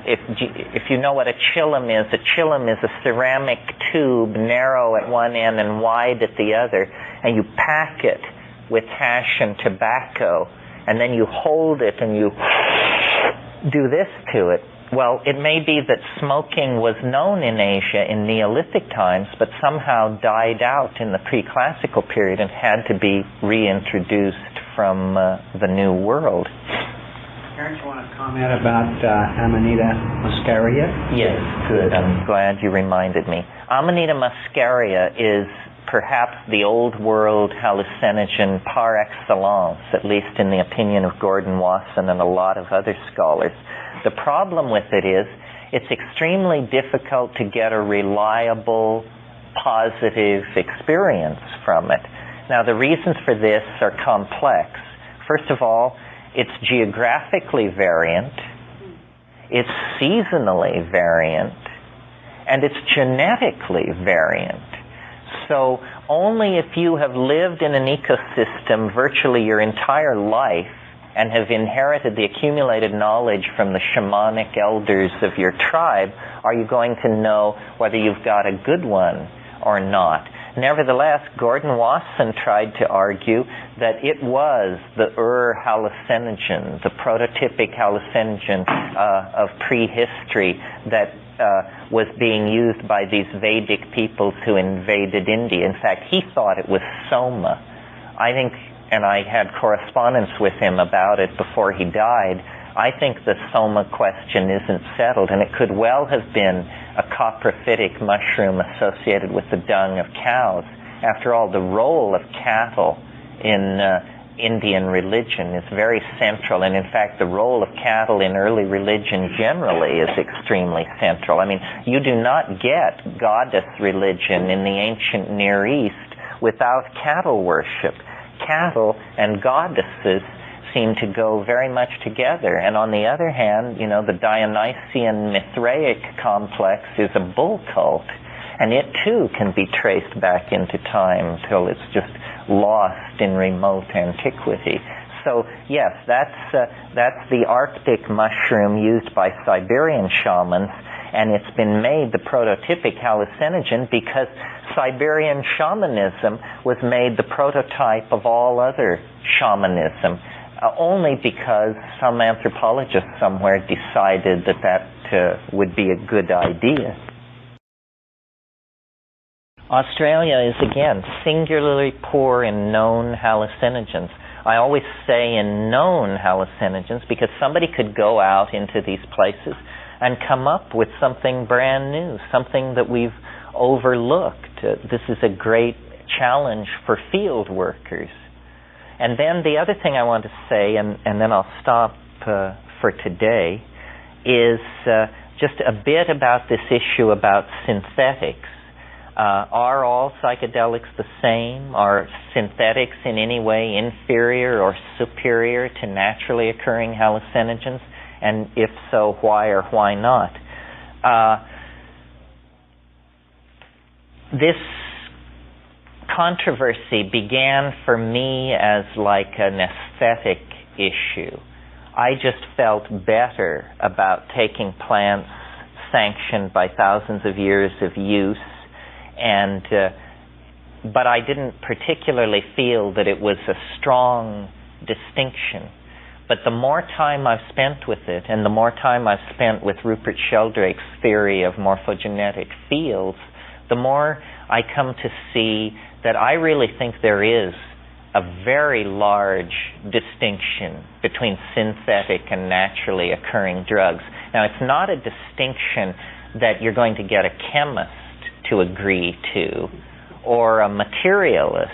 A: If you know what a chillum is a ceramic tube, narrow at one end and wide at the other, and you pack it with hash and tobacco, and then you hold it and you do this to it, Well, it may be that smoking was known in Asia in Neolithic times, but somehow died out in the pre-classical period and had to be reintroduced from the New World.
G: Aaron, you want to comment about Amanita muscaria?
A: Yes, good. I'm glad you reminded me. Amanita muscaria is perhaps the old world hallucinogen par excellence, at least in the opinion of Gordon Wasson and a lot of other scholars. The problem with it is it's extremely difficult to get a reliable, positive experience from it. Now, the reasons for this are complex. First of all, it's geographically variant, it's seasonally variant, and it's genetically variant. So only if you have lived in an ecosystem virtually your entire life and have inherited the accumulated knowledge from the shamanic elders of your tribe are you going to know whether you've got a good one or not. Nevertheless, Gordon Wasson tried to argue that it was the hallucinogen, the prototypic hallucinogen of prehistory that was being used by these Vedic peoples who invaded India. In fact, he thought it was soma. I think, and I had correspondence with him about it before he died, I think the soma question isn't settled, and it could well have been a coprophytic mushroom associated with the dung of cows. After all, the role of cattle in Indian religion is very central, and in fact the role of cattle in early religion generally is extremely central. I mean, you do not get goddess religion in the ancient Near East without cattle worship. Cattle and goddesses seem to go very much together. And on the other hand, you know, the Dionysian Mithraic complex is a bull cult, and it too can be traced back into time till it's just lost in remote antiquity. So yes, that's the Arctic mushroom used by Siberian shamans, and it's been made the prototypic hallucinogen because Siberian shamanism was made the prototype of all other shamanism, only because some anthropologist somewhere decided that would be a good idea. Australia is, again, singularly poor in known hallucinogens. I always say in known hallucinogens because somebody could go out into these places and come up with something brand new, something that we've overlooked. This is a great challenge for field workers. And then the other thing I want to say, and then I'll stop for today, is just a bit about this issue about synthetics. Are all psychedelics the same? Are synthetics in any way inferior or superior to naturally occurring hallucinogens? And if so, why or why not? This controversy began for me as like an aesthetic issue. I just felt better about taking plants sanctioned by thousands of years of use, and but I didn't particularly feel that it was a strong distinction. But the more time I've spent with it, and the more time I've spent with Rupert Sheldrake's theory of morphogenetic fields, the more I come to see that I really think there is a very large distinction between synthetic and naturally occurring drugs. Now, it's not a distinction that you're going to get a chemist to agree to or a materialist.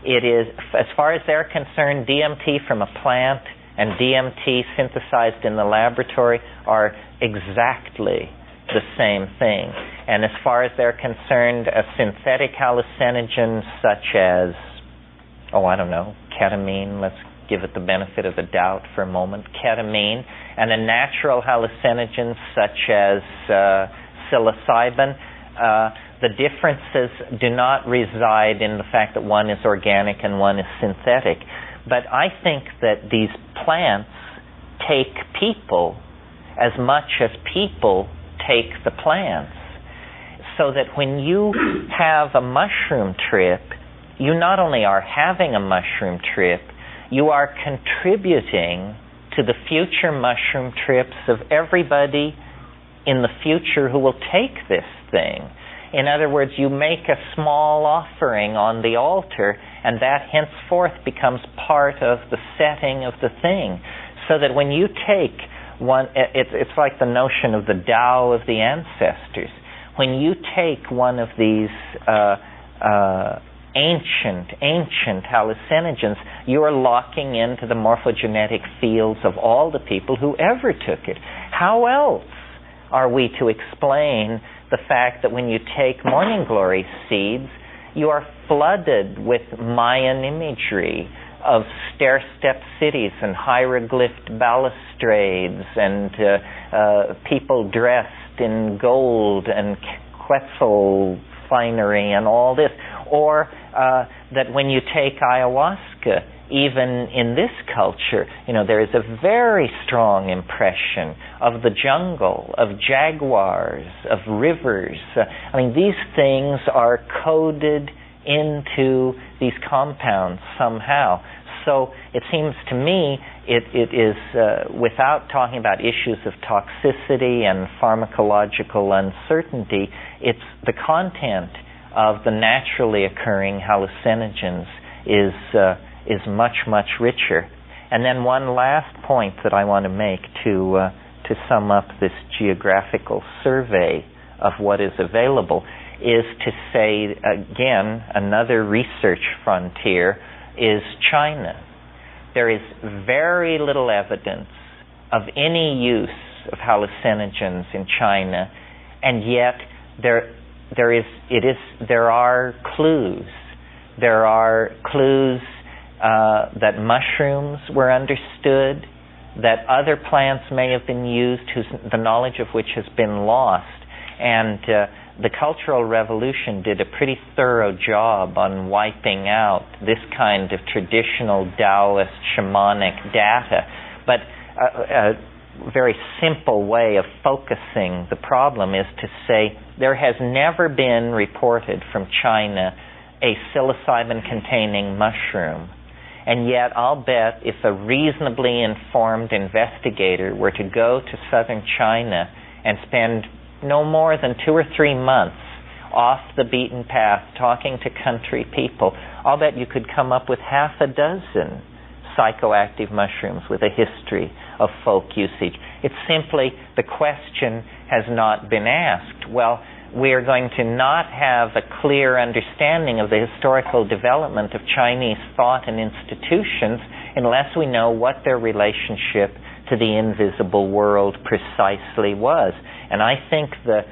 A: It is, as far as they're concerned, DMT from a plant and DMT synthesized in the laboratory are exactly the same thing. And as far as they're concerned, a synthetic hallucinogen such as, ketamine, let's give it the benefit of the doubt for a moment, ketamine, and a natural hallucinogen such as psilocybin, the differences do not reside in the fact that one is organic and one is synthetic. But I think that these plants take people as much as people take the plants. So that when you have a mushroom trip, you not only are having a mushroom trip, you are contributing to the future mushroom trips of everybody in the future who will take this thing. In other words, you make a small offering on the altar, and that henceforth becomes part of the setting of the thing. So that when you take one, it's like the notion of the Tao of the ancestors. When you take one of these ancient hallucinogens, you are locking into the morphogenetic fields of all the people who ever took it. How else are we to explain the fact that when you take morning glory seeds, you are flooded with Mayan imagery of stair-step cities and hieroglyphed balustrades and people dressed in gold and Quetzal finery and all this? Or that when you take ayahuasca, even in this culture, there is a very strong impression of the jungle, of jaguars, of rivers. These things are coded into these compounds somehow. So it seems to me it is, without talking about issues of toxicity and pharmacological uncertainty, it's the content of the naturally occurring hallucinogens is much, much richer. And then one last point that I want to make to sum up this geographical survey of what is available is to say, again, another research frontier is China. There is very little evidence of any use of hallucinogens in China, and yet there are clues. There are clues that mushrooms were understood, that other plants may have been used, the knowledge of which has been lost. And the Cultural Revolution did a pretty thorough job on wiping out this kind of traditional Taoist shamanic data. But a very simple way of focusing the problem is to say there has never been reported from China a psilocybin-containing mushroom. And yet I'll bet if a reasonably informed investigator were to go to southern China and spend no more than 2 or 3 months off the beaten path talking to country people, I'll bet you could come up with 6 psychoactive mushrooms with a history of folk usage. It's simply the question has not been asked. Well, we are going to not have a clear understanding of the historical development of Chinese thought and institutions unless we know what their relationship to the invisible world precisely was. And I think the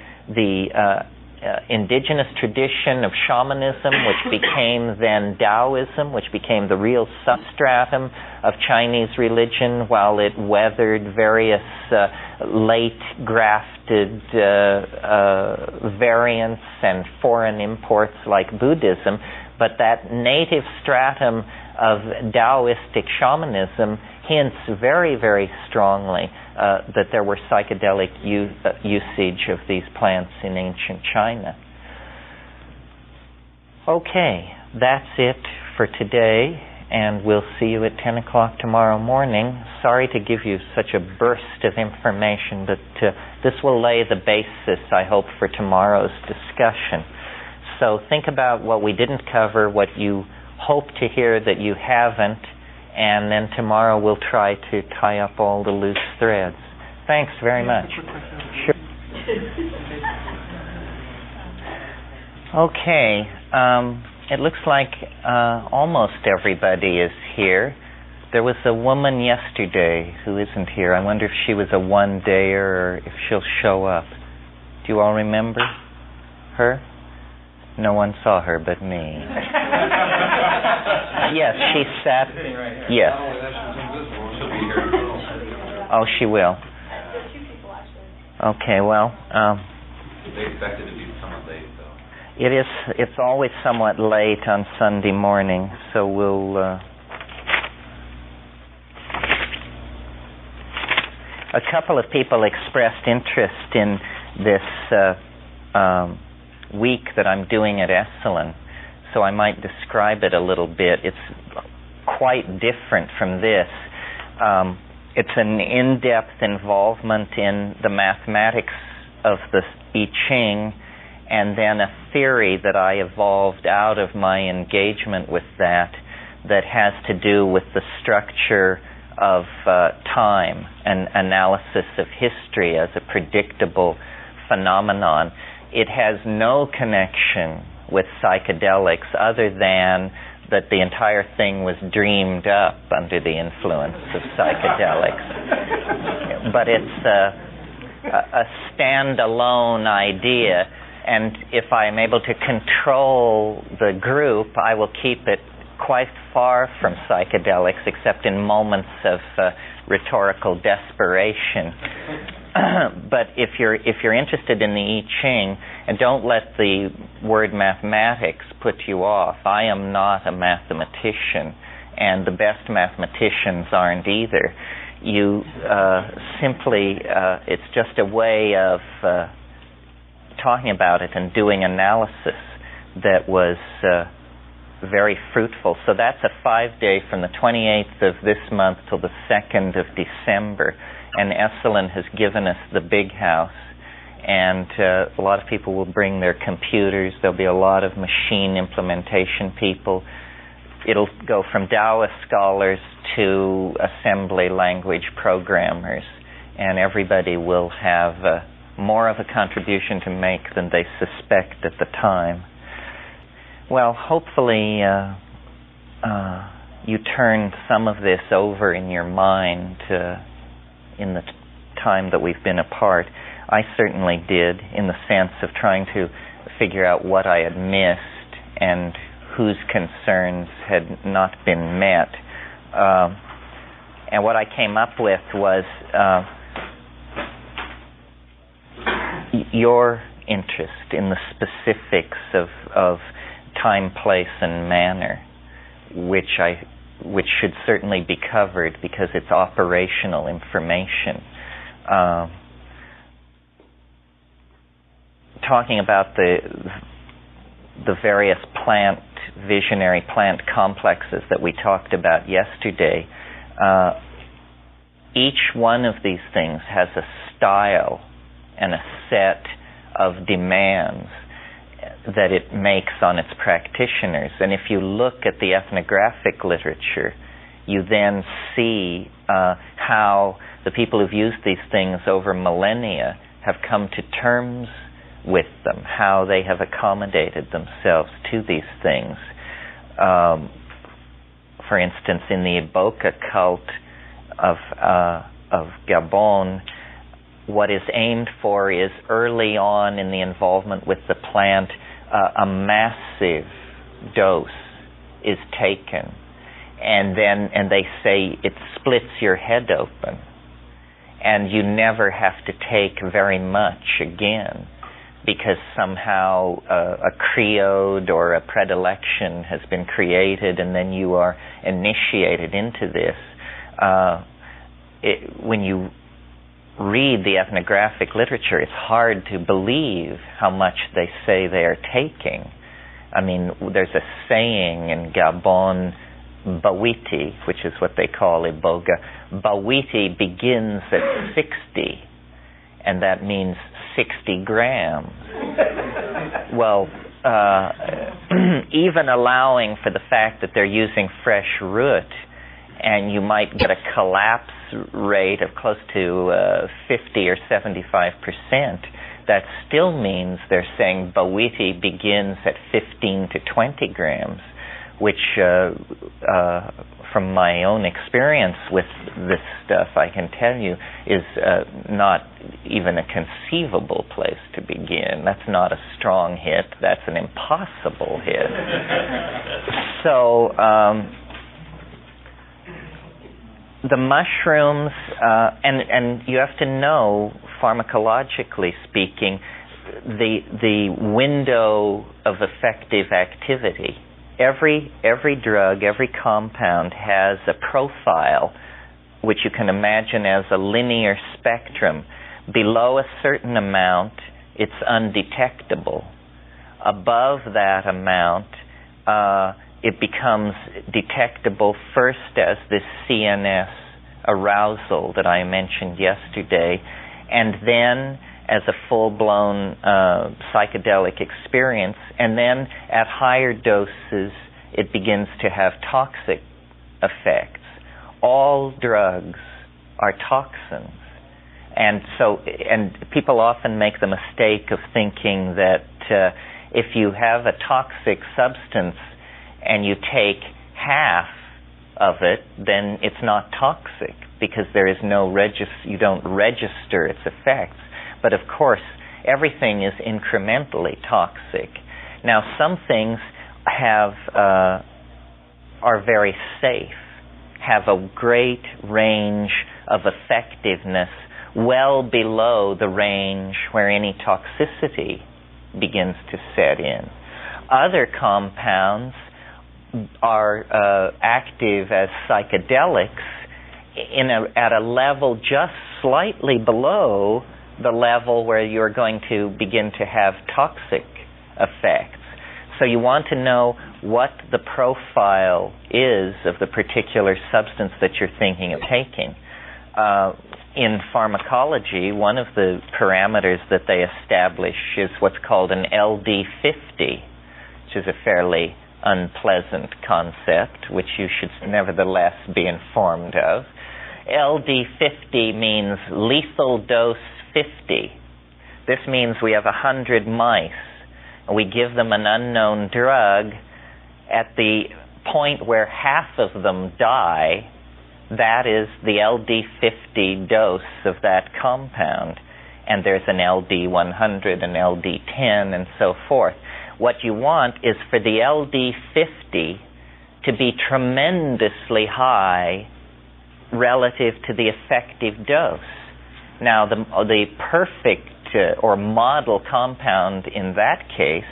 A: indigenous tradition of shamanism, which became then Taoism, which became the real substratum of Chinese religion while it weathered various late grafted variants and foreign imports like Buddhism, but that native stratum of Taoistic shamanism hints very, very strongly that there were psychedelic usage of these plants in ancient China. Okay, that's it for today, and we'll see you at 10 o'clock tomorrow morning. Sorry to give you such a burst of information, but this will lay the basis, I hope, for tomorrow's discussion. So think about what we didn't cover, what you hope to hear that you haven't, and then tomorrow we'll try to tie up all the loose threads. Thanks very much. Sure. Okay. It looks like almost everybody is here. There was a woman yesterday who isn't here. I wonder if she was a one-dayer or if she'll show up. Do you all remember her? No one saw her but me. Yes, she sat. Yes. Oh, she will. Okay, well.
H: They expected to be somewhat late, though.
A: It's always somewhat late on Sunday morning, so we'll. A couple of people expressed interest in this week that I'm doing at Esalen, so I might describe it a little bit. It's quite different from this. It's an in-depth involvement in the mathematics of the I Ching, and then a theory that I evolved out of my engagement with that has to do with the structure of time and analysis of history as a predictable phenomenon. It has no connection with psychedelics other than that the entire thing was dreamed up under the influence of psychedelics. But it's a standalone idea, and if I'm able to control the group, I will keep it quite far from psychedelics, except in moments of rhetorical desperation. But if you're interested in the I Ching, and don't let the word mathematics put you off. I am not a mathematician, and the best mathematicians aren't either. You simply, it's just a way of talking about it and doing analysis that was very fruitful. So that's a 5-day from the 28th of this month till the 2nd of December. And Esalen has given us the big house. And a lot of people will bring their computers. There'll be a lot of machine implementation people. It'll go from Taoist scholars to assembly language programmers. And everybody will have more of a contribution to make than they suspect at the time. Well, hopefully you turned some of this over in your mind in the time that we've been apart. I certainly did, in the sense of trying to figure out what I had missed and whose concerns had not been met. And what I came up with was your interest in the specifics of time, place, and manner, which should certainly be covered because it's operational information. Talking about the various visionary plant complexes that we talked about yesterday, each one of these things has a style and a set of demands that it makes on its practitioners. And if you look at the ethnographic literature, you then see how the people who've used these things over millennia have come to terms with them, how they have accommodated themselves to these things. For instance, in the Iboka cult of Gabon, what is aimed for is early on in the involvement with the plant, a massive dose is taken, and they say it splits your head open, and you never have to take very much again, because somehow a creode or a predilection has been created, and then you are initiated into this. When you read the ethnographic literature, it's hard to believe how much they say they are taking. I mean, there's a saying in Gabon, Bawiti, which is what they call Iboga. Bawiti begins at 60, and that means 60 grams. Well, even allowing for the fact that they're using fresh root, and you might get a collapse rate of close to 50 or 75%, that still means they're saying Bawiti begins at 15 to 20 grams, which from my own experience with this stuff, I can tell you, is not even a conceivable place to begin. That's not a strong hit. That's an impossible hit. So the mushrooms, and you have to know, pharmacologically speaking, the window of effective activity. Every drug, every compound has a profile which you can imagine as a linear spectrum. Below a certain amount, it's undetectable. Above that amount, it becomes detectable first as this CNS arousal that I mentioned yesterday, and then as a full-blown psychedelic experience, and then at higher doses it begins to have toxic effects. All drugs are toxins. And people often make the mistake of thinking that if you have a toxic substance and you take half of it, then it's not toxic because there is you don't register its effects. But of course, everything is incrementally toxic. Now, some things are very safe, have a great range of effectiveness, well below the range where any toxicity begins to set in. Other compounds are active as psychedelics at a level just slightly below the level where you're going to begin to have toxic effects. So you want to know what the profile is of the particular substance that you're thinking of taking. In pharmacology, one of the parameters that they establish is what's called an LD50, which is a fairly unpleasant concept, which you should nevertheless be informed of. LD50 means lethal dose 50. This means we have 100 mice, and we give them an unknown drug. At the point where half of them die, that is the LD50 dose of that compound. And there's an LD100, an LD10, and so forth. What you want is for the LD50 to be tremendously high relative to the effective dose. Now, the perfect or model compound in that case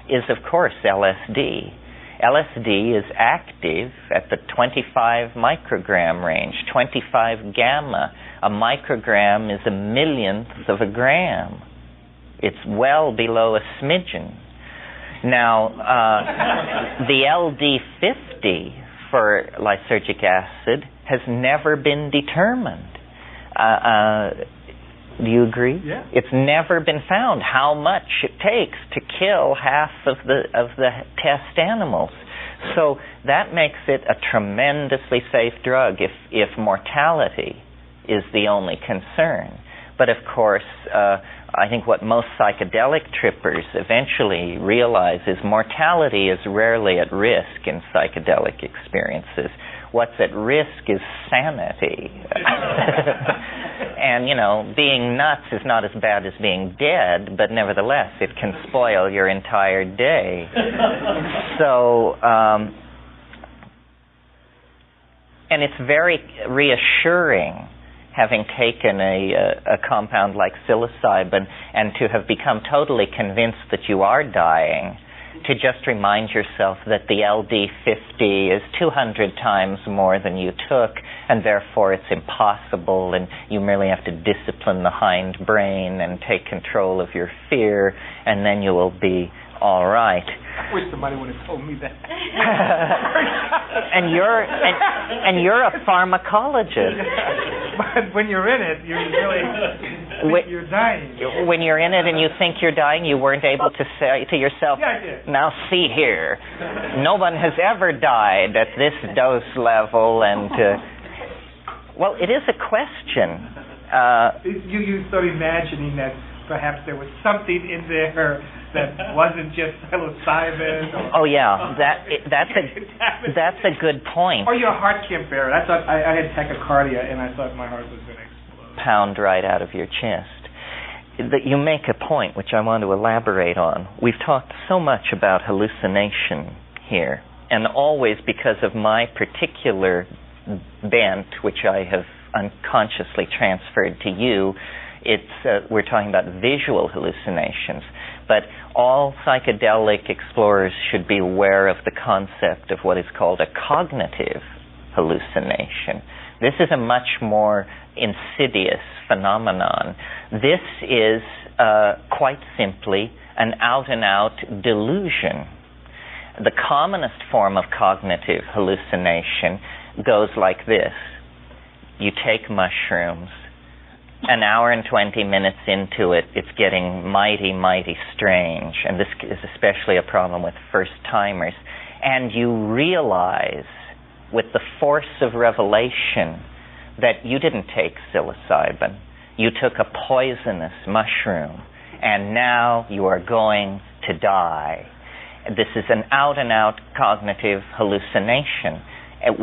A: is, of course, LSD. LSD is active at the 25 microgram range, 25 gamma. A microgram is a millionth of a gram. It's well below a smidgen. Now, the LD50 for lysergic acid has never been determined. Do you agree?
C: Yeah.
A: It's never been found how much it takes to kill half of the test animals. So that makes it a tremendously safe drug if mortality is the only concern. But of course, I think what most psychedelic trippers eventually realize is mortality is rarely at risk in psychedelic experiences. What's at risk is sanity. And, being nuts is not as bad as being dead, but nevertheless, it can spoil your entire day. So, and it's very reassuring, having taken a compound like psilocybin and to have become totally convinced that you are dying, to just remind yourself that the LD50 is 200 times more than you took, and therefore it's impossible, and you merely have to discipline the hind brain and take control of your fear, and then you will be all right.
C: I wish somebody would have told me that.
A: and you're a pharmacologist.
C: But when you're in it, you really think you're dying.
A: When you're in it and you think you're dying, you weren't able to say to yourself,
C: yeah, I did.
A: Now see here, no one has ever died at this dose level, and well, it is a question.
C: You start imagining that perhaps there was something in there that wasn't just psilocybin.
A: Oh yeah, that's a good point.
C: Or your heart can't bear it. I thought I had tachycardia, and I thought my heart was going to explode.
A: Pound right out of your chest. That you make a point which I want to elaborate on. We've talked so much about hallucination here, and always because of my particular bent, which I have unconsciously transferred to you, we're talking about visual hallucinations. But all psychedelic explorers should be aware of the concept of what is called a cognitive hallucination. This is a much more insidious phenomenon. This is quite simply an out-and-out delusion. The commonest form of cognitive hallucination goes like this. you take mushrooms. An hour and 20 minutes into it, it's getting mighty, mighty strange. And this is especially a problem with first-timers. And you realize, with the force of revelation, that you didn't take psilocybin. You took a poisonous mushroom, and now you are going to die. This is an out-and-out cognitive hallucination,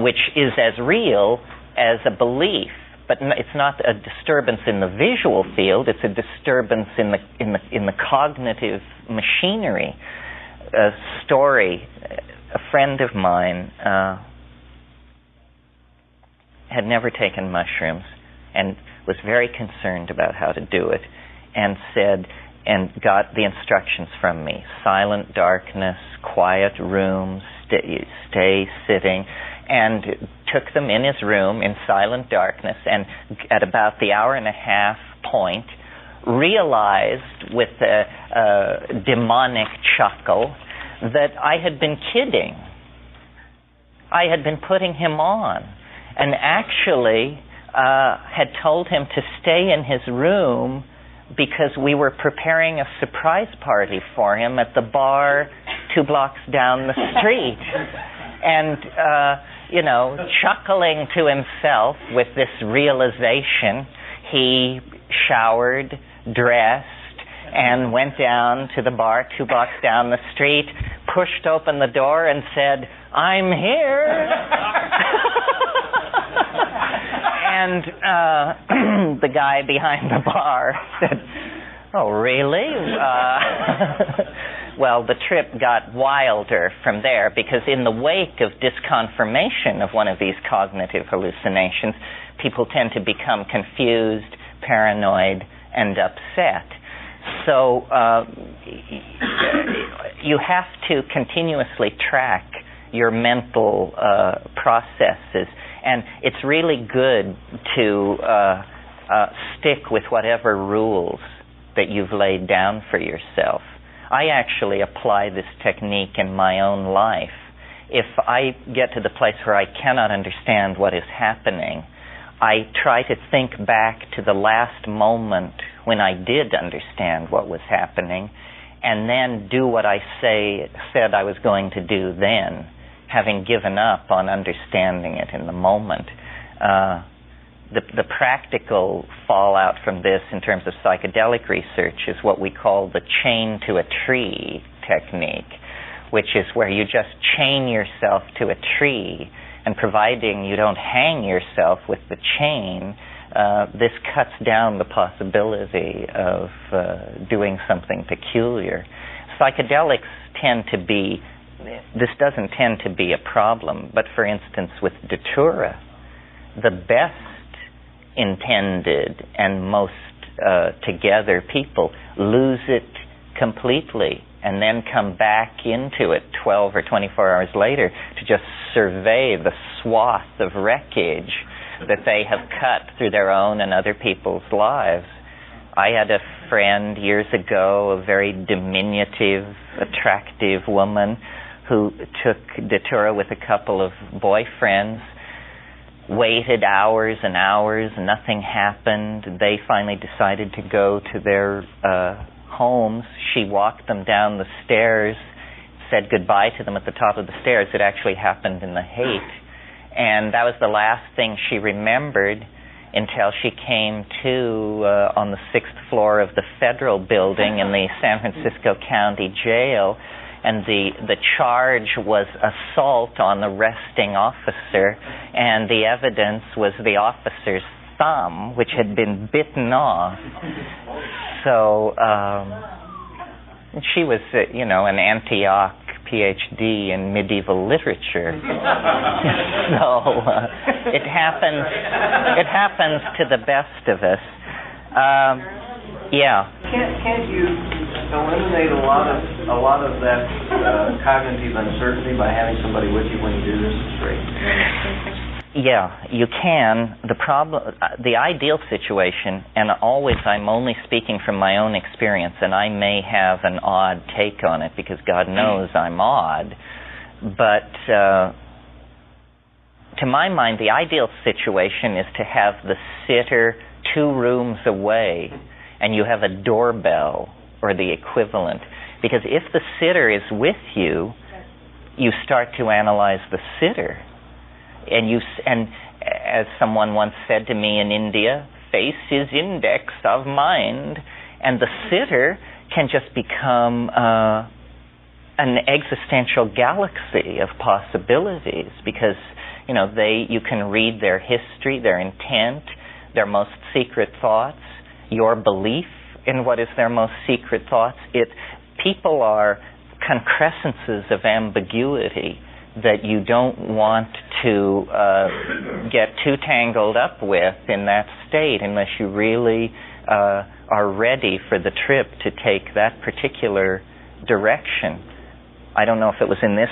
A: which is as real as a belief. But it's not a disturbance in the visual field, it's a disturbance in the cognitive machinery. A story, a friend of mine had never taken mushrooms and was very concerned about how to do it, and got the instructions from me: silent darkness, quiet room, stay sitting, and took them in his room in silent darkness, and at about the hour and a half point realized with a demonic chuckle that I had been kidding. I had been putting him on, and actually had told him to stay in his room because we were preparing a surprise party for him at the bar 2 blocks down the street. And chuckling to himself with this realization, he showered, dressed, and went down to the bar 2 blocks down the street, pushed open the door and said, "I'm here." And the guy behind the bar said, "Oh, really?" Well, the trip got wilder from there, because in the wake of disconfirmation of one of these cognitive hallucinations, people tend to become confused, paranoid, and upset. So you have to continuously track your mental processes, and it's really good to stick with whatever rules that you've laid down for yourself. I actually apply this technique in my own life. If I get to the place where I cannot understand what is happening, I try to think back to the last moment when I did understand what was happening, and then do what I said I was going to do then, having given up on understanding it in the moment. The practical fallout from this in terms of psychedelic research is what we call the chain to a tree technique, which is where you just chain yourself to a tree, and providing you don't hang yourself with the chain, this cuts down the possibility of doing something peculiar. Psychedelics this doesn't tend to be a problem, but for instance with Datura, the best intended and most together people lose it completely and then come back into it 12 or 24 hours later to just survey the swath of wreckage that they have cut through their own and other people's lives. I had a friend years ago, a very diminutive, attractive woman who took Datura with a couple of boyfriends, waited hours and hours, nothing happened. They finally decided to go to their homes. She walked them down the stairs, said goodbye to them at the top of the stairs. It actually happened in the Haight. And that was the last thing she remembered until she came to on the 6th floor of the federal building in the San Francisco County Jail. And the charge was assault on the arresting officer, and the evidence was the officer's thumb, which had been bitten off. So she was, an Antioch PhD in medieval literature. So it happens to the best of us. Yeah.
I: Can't you eliminate a lot of that cognitive uncertainty by having somebody with you when you do this straight?
A: Yeah, you can. The ideal situation, and always I'm only speaking from my own experience, and I may have an odd take on it because God knows I'm odd, but to to my mind, the ideal situation is to have the sitter 2 rooms away, and you have a doorbell or the equivalent. Because if the sitter is with you, you start to analyze the sitter. And as someone once said to me in India, face is index of mind. And the sitter can just become an existential galaxy of possibilities, because you can read their history, their intent, their most secret thoughts, your belief in what is their most secret thoughts. People are concrescences of ambiguity that you don't want to get too tangled up with in that state unless you really are ready for the trip to take that particular direction. I don't know if it was in this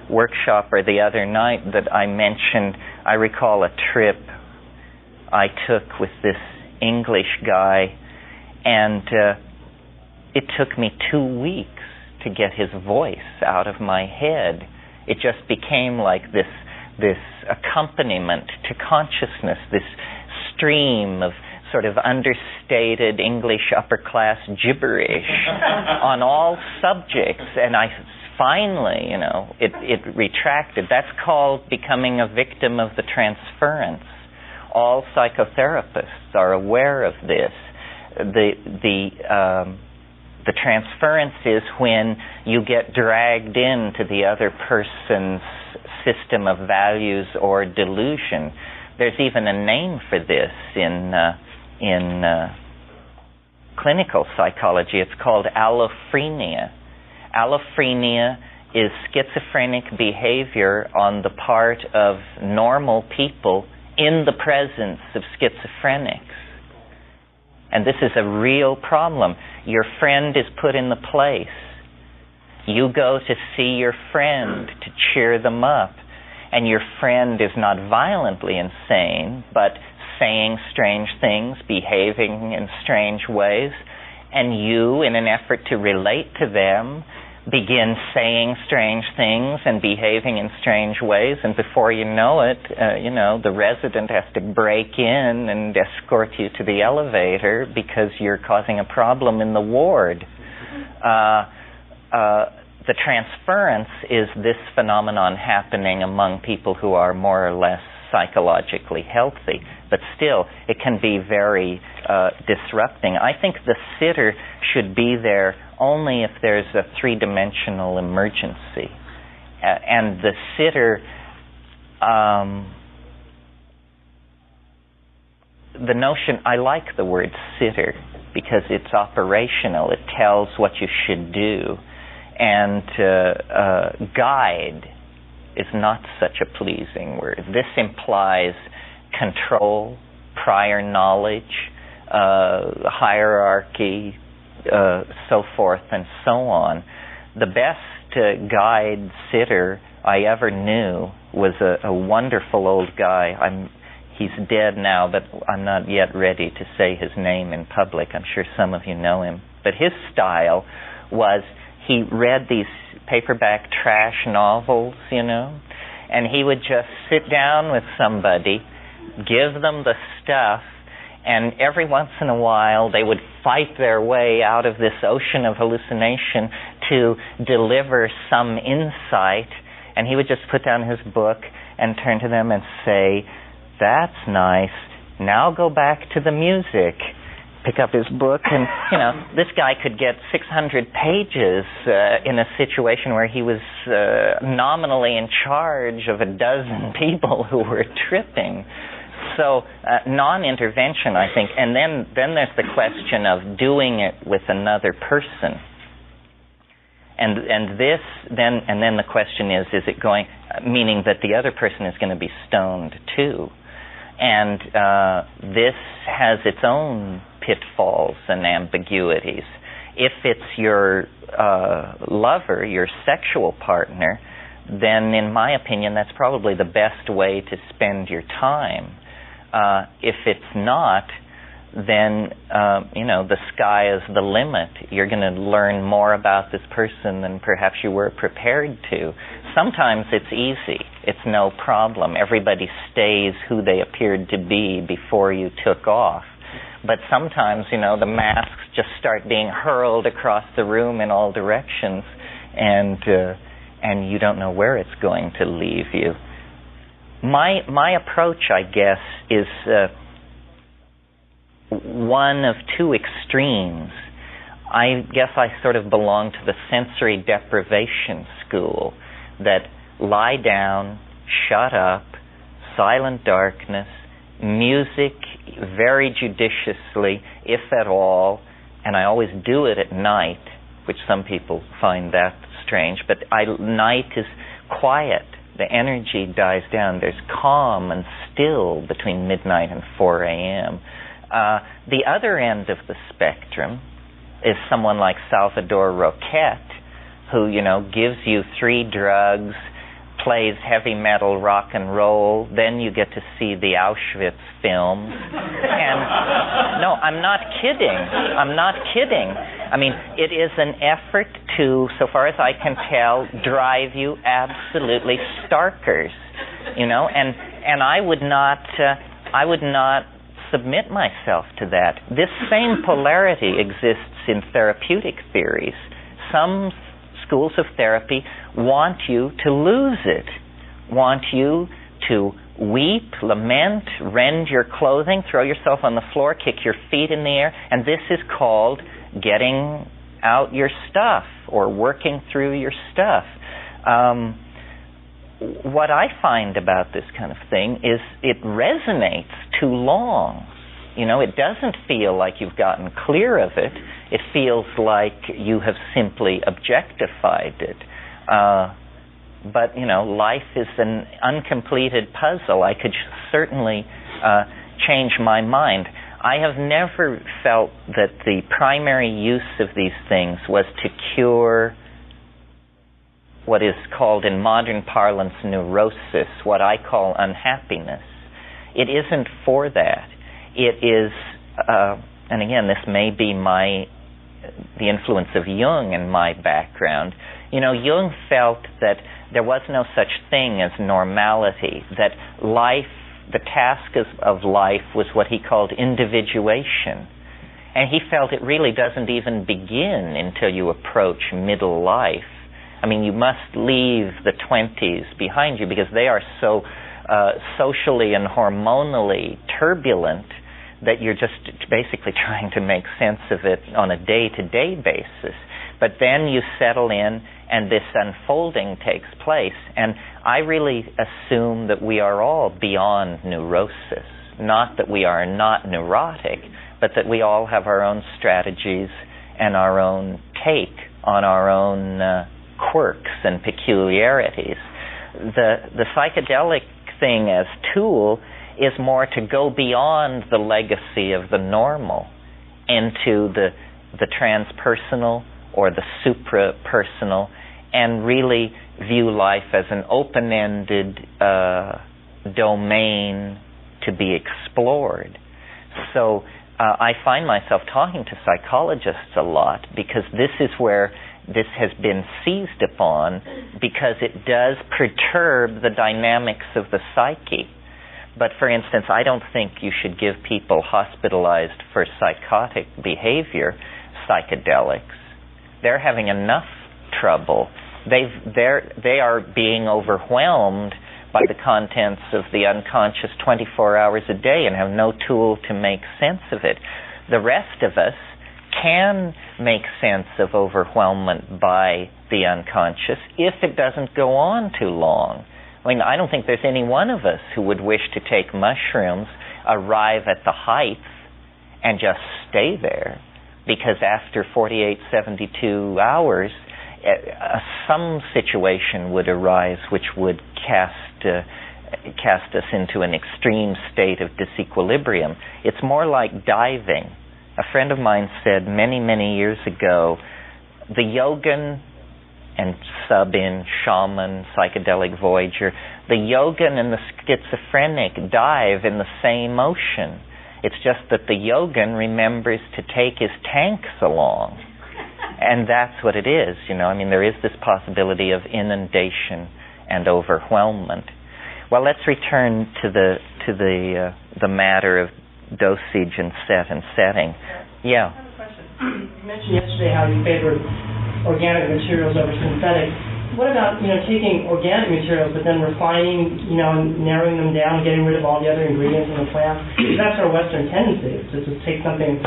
A: workshop or the other night that I mentioned, I recall a trip I took with this English guy, and it took me 2 weeks to get his voice out of my head. It just became like this accompaniment to consciousness, this stream of sort of understated English upper-class gibberish on all subjects, and I finally, it retracted. That's called becoming a victim of the transference. All psychotherapists are aware of this. The transference is when you get dragged into the other person's system of values or delusion. There's even a name for this in clinical psychology. It's called allophrenia. Allophrenia is schizophrenic behavior on the part of normal people in the presence of schizophrenics. And this is a real problem. Your friend is put in the place. You go to see your friend to cheer them up, and your friend is not violently insane, but saying strange things, behaving in strange ways, and you, in an effort to relate to them, begin saying strange things and behaving in strange ways, and before you know it, the resident has to break in and escort you to the elevator because you're causing a problem in the ward. The transference is this phenomenon happening among people who are more or less psychologically healthy, but still it can be very disrupting. I think the sitter should be there only if there's a 3-dimensional emergency. And the sitter, the notion, I like the word sitter because it's operational. It tells what you should do. And guide is not such a pleasing word. This implies control, prior knowledge, hierarchy, so forth and so on. The best guide sitter I ever knew was a wonderful old guy. He's dead now, but I'm not yet ready to say his name in public. I'm sure some of you know him. But his style was, he read these paperback trash novels, and he would just sit down with somebody, give them the stuff, and every once in a while they would fight their way out of this ocean of hallucination to deliver some insight, and he would just put down his book and turn to them and say, "That's nice, now go back to the music." Pick up his book, and this guy could get 600 pages in a situation where he was nominally in charge of a dozen people who were tripping. So non-intervention, I think, and then there's the question of doing it with another person, and then the question is it going, meaning that the other person is going to be stoned too, and this has its own pitfalls and ambiguities. If it's your lover, your sexual partner, then in my opinion that's probably the best way to spend your time. If it's not, then the sky is the limit. You're going to learn more about this person than perhaps you were prepared to. sometimes it's easy. It's no problem. Everybody stays who they appeared to be before you took off. But sometimes, the masks just start being hurled across the room in all directions, and you don't know where it's going to leave you. My approach, I guess, is one of two extremes. I guess I sort of belong to the sensory deprivation school, that lie down, shut up, silent darkness, music very judiciously, if at all, and I always do it at night, which some people find that strange, but night is quiet. The energy dies down. There's calm and still between midnight and 4 a.m. The other end of the spectrum is someone like Salvador Roquette, who, gives you 3 drugs, plays heavy metal rock and roll, then you get to see the Auschwitz films. And no, I'm not kidding. I mean, it is an effort to, so far as I can tell, drive you absolutely starkers, and I would not submit myself to that. This same polarity exists in therapeutic theories. Some schools of therapy want you to lose it, want you to weep, lament, rend your clothing, throw yourself on the floor, kick your feet in the air, and this is called getting out your stuff or working through your stuff. What I find about this kind of thing is it resonates too long. It doesn't feel like you've gotten clear of it. It feels like you have simply objectified it. But life is an uncompleted puzzle. I could certainly change my mind. I have never felt that the primary use of these things was to cure what is called in modern parlance neurosis, what I call unhappiness. It isn't for that. It is, and again, this may be the influence of Jung in my background. Jung felt that there was no such thing as normality, that life, the task of life was what he called individuation. And he felt it really doesn't even begin until you approach middle life. I mean, you must leave the 20s behind you because they are so socially and hormonally turbulent that you're just basically trying to make sense of it on a day-to-day basis. But then you settle in and this unfolding takes place. And I really assume that we are all beyond neurosis. Not that we are not neurotic, but that we all have our own strategies and our own take on our own quirks and peculiarities. The psychedelic thing as tool is more to go beyond the legacy of the normal into the transpersonal or the suprapersonal and really view life as an open-ended domain to be explored. So I find myself talking to psychologists a lot because this is where this has been seized upon, because it does perturb the dynamics of the psyche. But for instance, I don't think you should give people hospitalized for psychotic behavior psychedelics. They're having enough trouble. They are being overwhelmed by the contents of the unconscious 24 hours a day and have no tool to make sense of it. The rest of us can make sense of overwhelmment by the unconscious if it doesn't go on too long. I mean, I don't think there's any one of us who would wish to take mushrooms, arrive at the heights, and just stay there. Because after 48, 72 hours, some situation would arise which would cast us into an extreme state of disequilibrium. It's more like diving. A friend of mine said many, many years ago, the yogin and sub-in, shaman, psychedelic voyager, the yogin and the schizophrenic dive in the same ocean. It's just that the yogin remembers to take his tanks along. And that's what it is, I mean, there is this possibility of inundation and overwhelmment. Well, let's return to the matter of dosage and set and setting. Yeah.
D: I have a question. You mentioned yesterday how you favored organic materials over synthetic. What about, taking organic materials but then refining, and narrowing them down, getting rid of all the other ingredients in the plant? That's our Western tendency, is to just take something,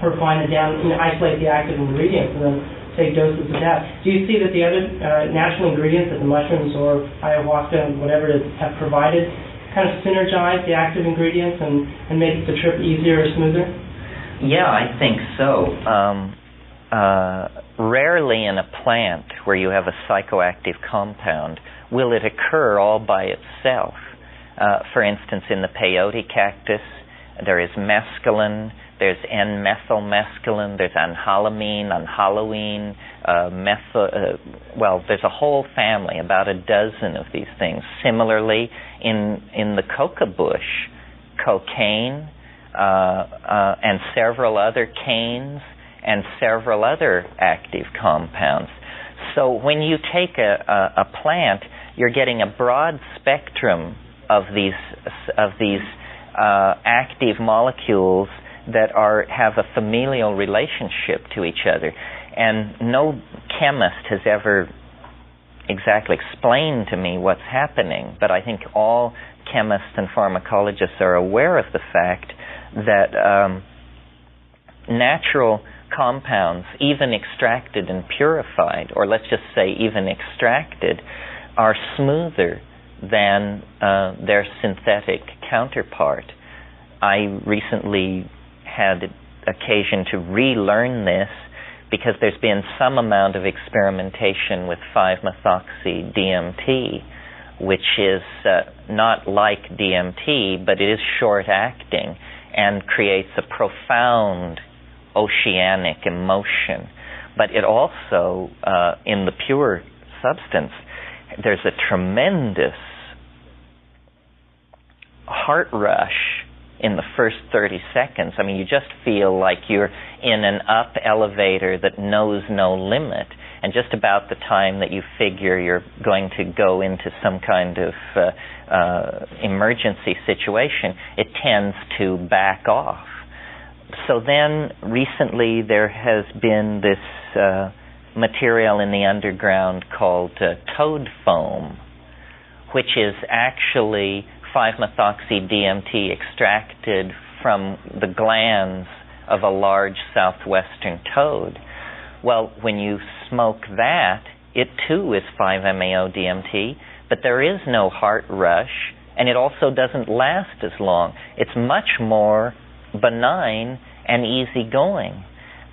D: refine it down, isolate the active ingredients, and then take doses of that. Do you see that the other natural ingredients that the mushrooms or ayahuasca and whatever it have provided kind of synergize the active ingredients and make the trip easier or smoother?
A: Yeah, I think so. Rarely in a plant where you have a psychoactive compound will it occur all by itself. For instance, in the peyote cactus, there is mescaline, there's N-methylmescaline, there's anhalamine, anhaloine, there's a whole family, about a dozen of these things. Similarly, in the coca bush, cocaine and several other canes and several other active compounds. So when you take a plant, you're getting a broad spectrum of these active molecules that have a familial relationship to each other. And no chemist has ever exactly explained to me what's happening, but I think all chemists and pharmacologists are aware of the fact that natural compounds, even extracted and purified, or let's just say even extracted, are smoother than their synthetic counterpart. I recently had occasion to relearn this because there's been some amount of experimentation with 5-methoxy-DMT, which is not like DMT, but it is short-acting and creates a profound oceanic emotion. But it also, in the pure substance, there's a tremendous heart rush in the first 30 seconds. I mean, you just feel like you're in an up elevator that knows no limit, and just about the time that you figure you're going to go into some kind of emergency situation, it tends to back off. So then, recently, there has been this material in the underground called toad foam, which is actually 5-methoxy-DMT extracted from the glands of a large southwestern toad. Well, when you smoke that, it too is 5-MeO-DMT, but there is no heart rush, and it also doesn't last as long. It's much more benign and easygoing.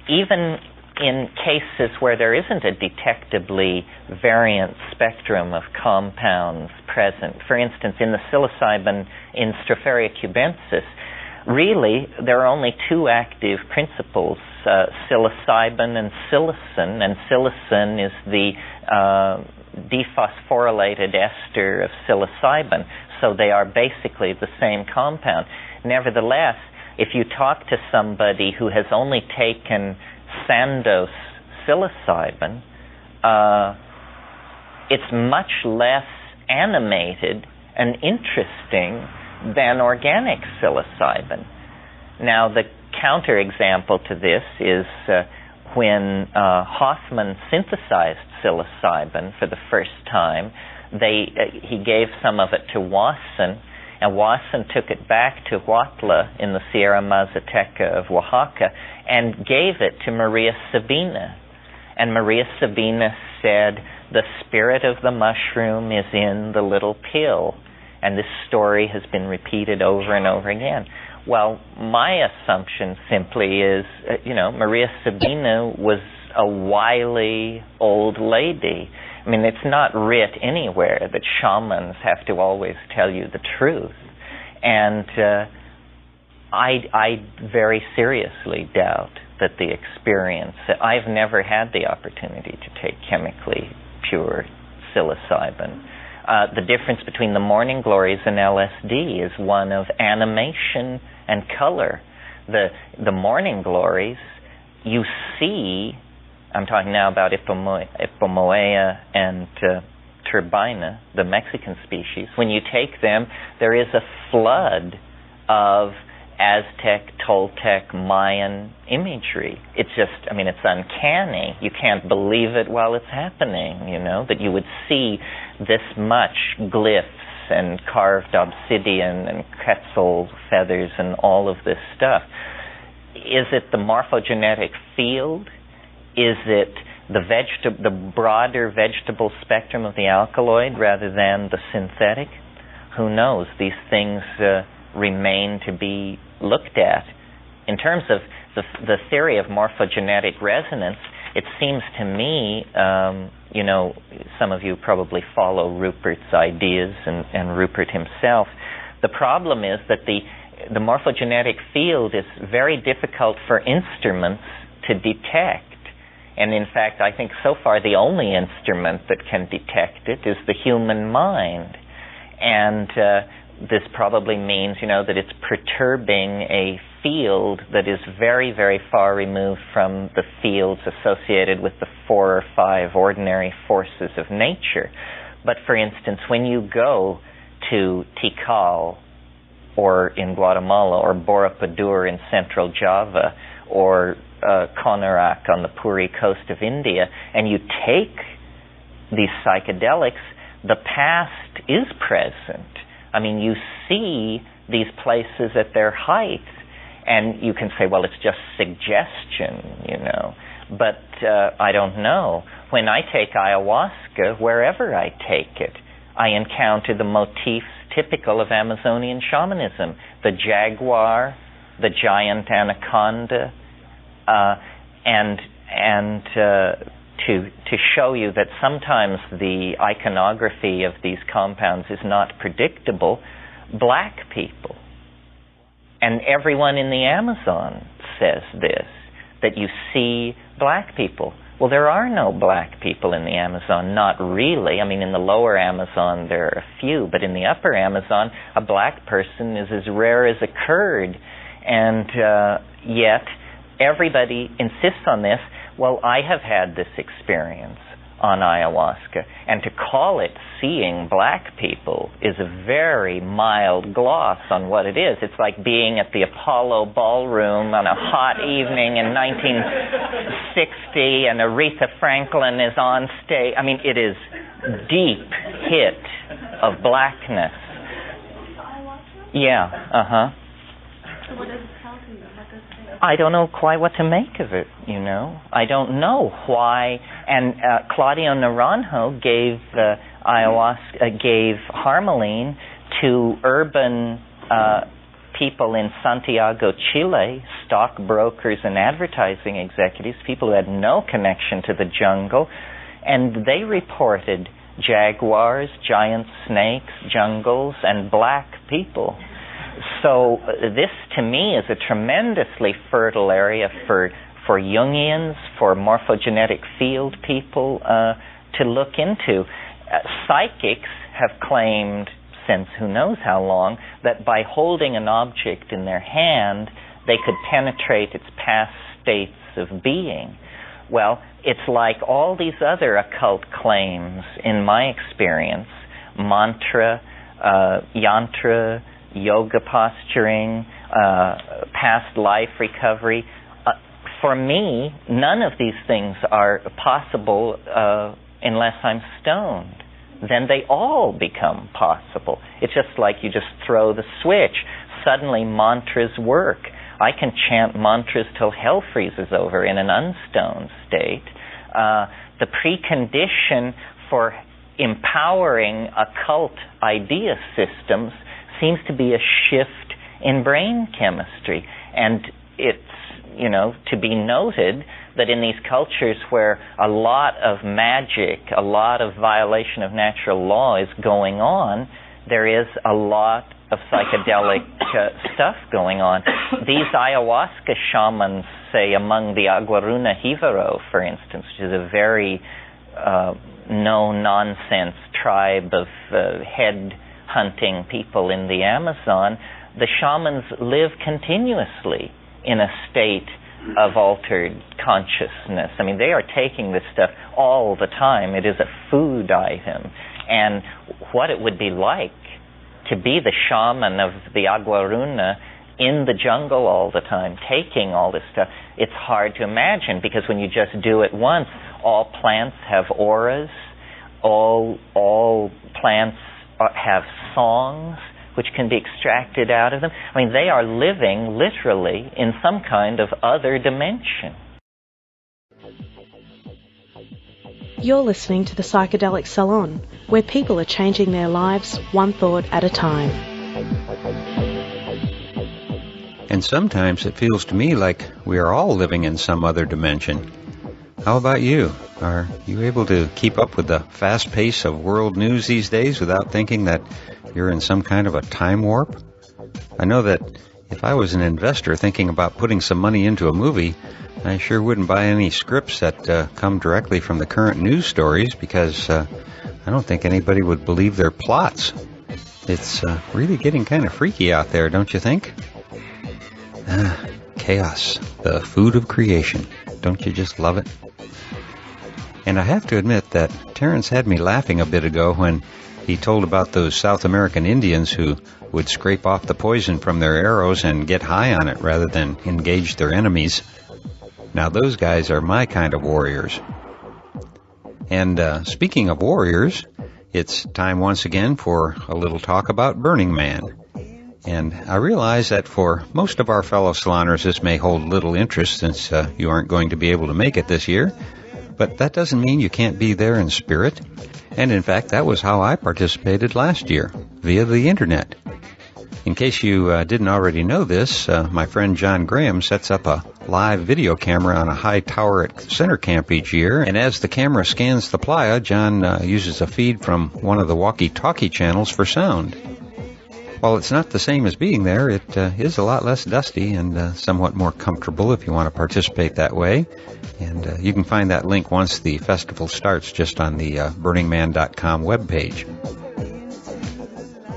A: Even in cases where there isn't a detectably variant spectrum of compounds present, for instance, in the psilocybin in Stropharia cubensis, really there are only two active principles, psilocybin and psilocin, and psilocin is the dephosphorylated ester of psilocybin, so they are basically the same compound. Nevertheless, if you talk to somebody who has only taken Sandoz psilocybin, it's much less animated and interesting than organic psilocybin. Now, the counterexample to this is when Hoffman synthesized psilocybin for the first time, he gave some of it to Wasson, and Wasson took it back to Huautla in the Sierra Mazateca of Oaxaca and gave it to Maria Sabina. And Maria Sabina said, "The spirit of the mushroom is in the little pill." And this story has been repeated over and over again. Well, my assumption simply is, Maria Sabina was a wily old lady. I mean, it's not writ anywhere that shamans have to always tell you the truth. And I very seriously doubt that the experience, I've never had the opportunity to take chemically pure psilocybin. The difference between the morning glories and LSD is one of animation and color. The morning glories, you see, I'm talking now about Ipomoea and turbina, the Mexican species, when you take them, there is a flood of Aztec, Toltec, Mayan imagery. It's just, it's uncanny. You can't believe it while it's happening, that you would see this much glyphs and carved obsidian and quetzal feathers and all of this stuff. Is it the morphogenetic field? Is it the broader vegetable spectrum of the alkaloid rather than the synthetic? Who knows? These things remain to be looked at. In terms of the theory of morphogenetic resonance, it seems to me, some of you probably follow Rupert's ideas and Rupert himself. The problem is that the morphogenetic field is very difficult for instruments to detect. And in fact, I think so far the only instrument that can detect it is the human mind. And this probably means, that it's perturbing a field that is very, very far removed from the fields associated with the 4 or 5 ordinary forces of nature. But for instance, when you go to Tikal, or in Guatemala, or Borobudur in central Java, or Konarak on the Puri coast of India, and you take these psychedelics, the past is present. You see these places at their height, and you can say, well, it's just suggestion, But I don't know. When I take ayahuasca, wherever I take it, I encounter the motifs typical of Amazonian shamanism. The jaguar, the giant anaconda, and to show you that sometimes the iconography of these compounds is not predictable, black people. And everyone in the Amazon says this, that you see black people. Well, there are no black people in the Amazon, not really. In the lower Amazon there are a few, but in the upper Amazon, a black person is as rare as a curd. And yet, everybody insists on this. Well, I have had this experience on ayahuasca, and to call it seeing black people is a very mild gloss on what it is. It's like being at the Apollo Ballroom on a hot evening in 1960 and Aretha Franklin is on stage. It is deep hit of blackness. Yeah,
J: So what does it tell you?
A: I don't know quite what to make of it, I don't know why. And Claudio Naranjo gave harmaline to urban people in Santiago, Chile, stockbrokers and advertising executives, people who had no connection to the jungle, and they reported jaguars, giant snakes, jungles, and black people. So this, to me, is a tremendously fertile area for Jungians, for morphogenetic field people to look into. Psychics have claimed, since who knows how long, that by holding an object in their hand, they could penetrate its past states of being. Well, it's like all these other occult claims, in my experience, mantra, yantra, yoga posturing, past life recovery. For me, none of these things are possible unless I'm stoned. Then they all become possible. It's just like you just throw the switch. Suddenly mantras work. I can chant mantras till hell freezes over in an unstoned state. The precondition for empowering occult idea systems seems to be a shift in brain chemistry. And it's, to be noted that in these cultures where a lot of magic, a lot of violation of natural law is going on, there is a lot of psychedelic stuff going on. These ayahuasca shamans, say among the Aguaruna Jivaro, for instance, which is a very no-nonsense tribe of head-hunting people in the Amazon, the shamans live continuously in a state of altered consciousness. I mean, they are taking this stuff all the time. It is a food item. And what it would be like to be the shaman of the Aguaruna in the jungle all the time, taking all this stuff, it's hard to imagine, because when you just do it once, all plants have auras, all plants have songs which can be extracted out of them. I mean, they are living literally in some kind of other dimension.
K: You're listening to the Psychedelic Salon, where people are changing their lives one thought at a time.
B: And sometimes it feels to me like we are all living in some other dimension. How about you? Are you able to keep up with the fast pace of world news these days without thinking that you're in some kind of a time warp? I know that if I was an investor thinking about putting some money into a movie, I sure wouldn't buy any scripts that come directly from the current news stories, because I don't think anybody would believe their plots. It's really getting kind of freaky out there, don't you think? Chaos, the food of creation. Don't you just love it? And I have to admit that Terrence had me laughing a bit ago when he told about those South American Indians who would scrape off the poison from their arrows and get high on it rather than engage their enemies. Now those guys are my kind of warriors. And speaking of warriors, it's time once again for a little talk about Burning Man. And I realize that for most of our fellow saloners this may hold little interest, since you aren't going to be able to make it this year. But that doesn't mean you can't be there in spirit. And in fact, that was how I participated last year, via the internet. In case you didn't already know this, my friend John Graham sets up a live video camera on a high tower at Center Camp each year. And as the camera scans the playa, John uses a feed from one of the walkie-talkie channels for sound. While it's not the same as being there, it is a lot less dusty and somewhat more comfortable if you want to participate that way. And you can find that link once the festival starts just on the burningman.com webpage.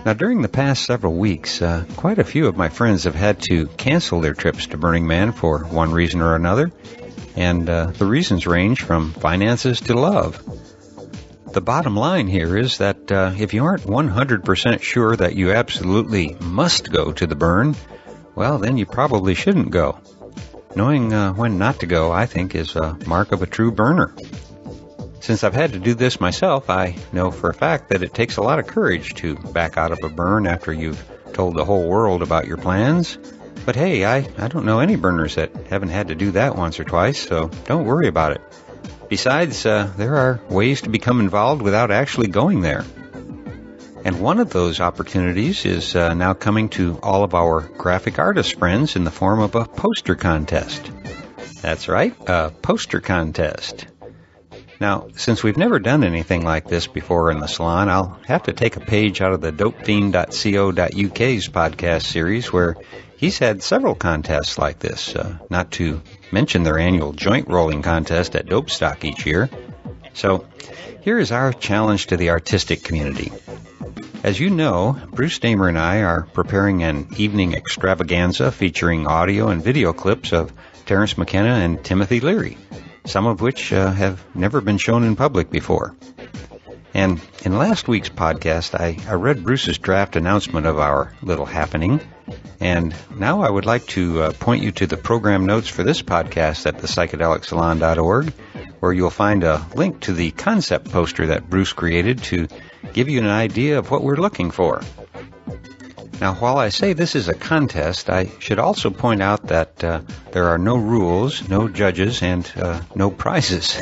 B: Now, during the past several weeks, quite a few of my friends have had to cancel their trips to Burning Man for one reason or another. And the reasons range from finances to love. The bottom line here is that if you aren't 100% sure that you absolutely must go to the burn, well, then you probably shouldn't go. Knowing when not to go, I think, is a mark of a true burner. Since I've had to do this myself, I know for a fact that it takes a lot of courage to back out of a burn after you've told the whole world about your plans. But hey, I don't know any burners that haven't had to do that once or twice, so don't worry about it. Besides, there are ways to become involved without actually going there. And one of those opportunities is now coming to all of our graphic artist friends in the form of a poster contest. That's right, a poster contest. Now, since we've never done anything like this before in the salon, I'll have to take a page out of the dopefiend.co.uk's podcast series, where he's had several contests like this, not to mention their annual joint rolling contest at Dope Stock each year. So, here is our challenge to the artistic community. As you know, Bruce Damer and I are preparing an evening extravaganza featuring audio and video clips of Terence McKenna and Timothy Leary, some of which have never been shown in public before. And in last week's podcast, I read Bruce's draft announcement of our little happening, and now I would like to point you to the program notes for this podcast at thepsychedelicsalon.org, where you'll find a link to the concept poster that Bruce created to give you an idea of what we're looking for. Now, while I say this is a contest, I should also point out that there are no rules, no judges, and no prizes.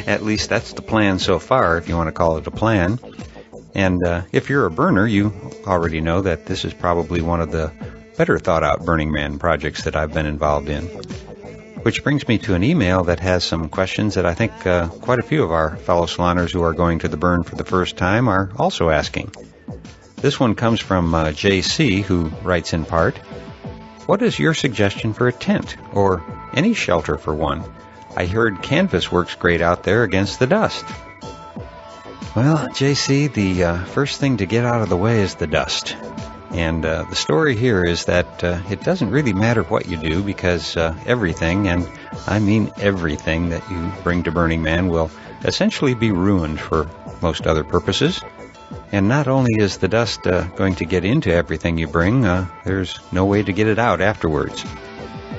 B: At least that's the plan so far, if you want to call it a plan. And if you're a burner, you already know that this is probably one of the better thought-out Burning Man projects that I've been involved in. Which brings me to an email that has some questions that I think quite a few of our fellow saloners who are going to the burn for the first time are also asking. This one comes from JC, who writes in part, "What is your suggestion for a tent, or any shelter for one? I heard canvas works great out there against the dust." Well, JC, the first thing to get out of the way is the dust. And the story here is that it doesn't really matter what you do, because everything, and I mean everything, that you bring to Burning Man will essentially be ruined for most other purposes. And not only is the dust going to get into everything you bring, there's no way to get it out afterwards.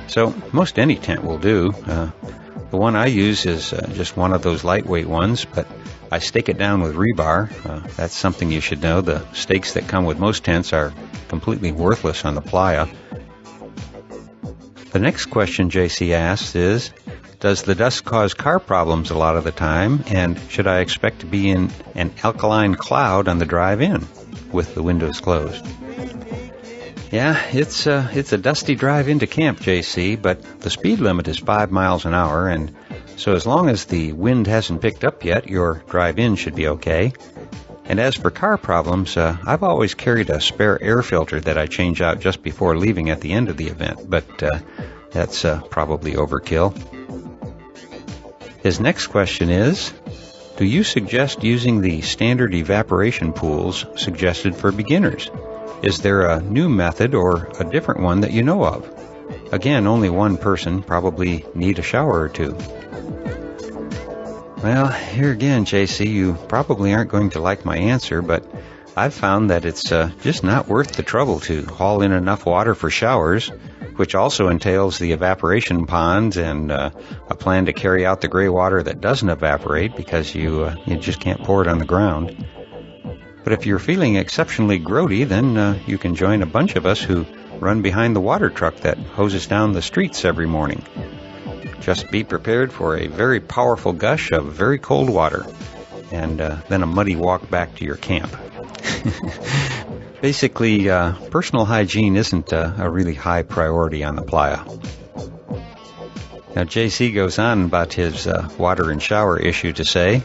B: So most any tent will do. The one I use is just one of those lightweight ones, but I stake it down with rebar. That's something you should know. The stakes that come with most tents are completely worthless on the playa. The next question JC asks is, does the dust cause car problems a lot of the time, and should I expect to be in an alkaline cloud on the drive in with the windows closed? Yeah, it's a dusty drive into camp, JC, but the speed limit is 5 miles an hour, and so as long as the wind hasn't picked up yet, your drive-in should be okay. And as for car problems, I've always carried a spare air filter that I change out just before leaving at the end of the event, but that's probably overkill. His next question is, do you suggest using the standard evaporation pools suggested for beginners? Is there a new method or a different one that you know of? Again, only one person, probably need a shower or two. Well, here again, JC, you probably aren't going to like my answer, but I've found that it's just not worth the trouble to haul in enough water for showers, which also entails the evaporation ponds and a plan to carry out the gray water that doesn't evaporate, because you just can't pour it on the ground. But if you're feeling exceptionally grody, then you can join a bunch of us who run behind the water truck that hoses down the streets every morning. Just be prepared for a very powerful gush of very cold water, and then a muddy walk back to your camp. Basically, personal hygiene isn't a really high priority on the playa. Now, JC goes on about his water and shower issue to say,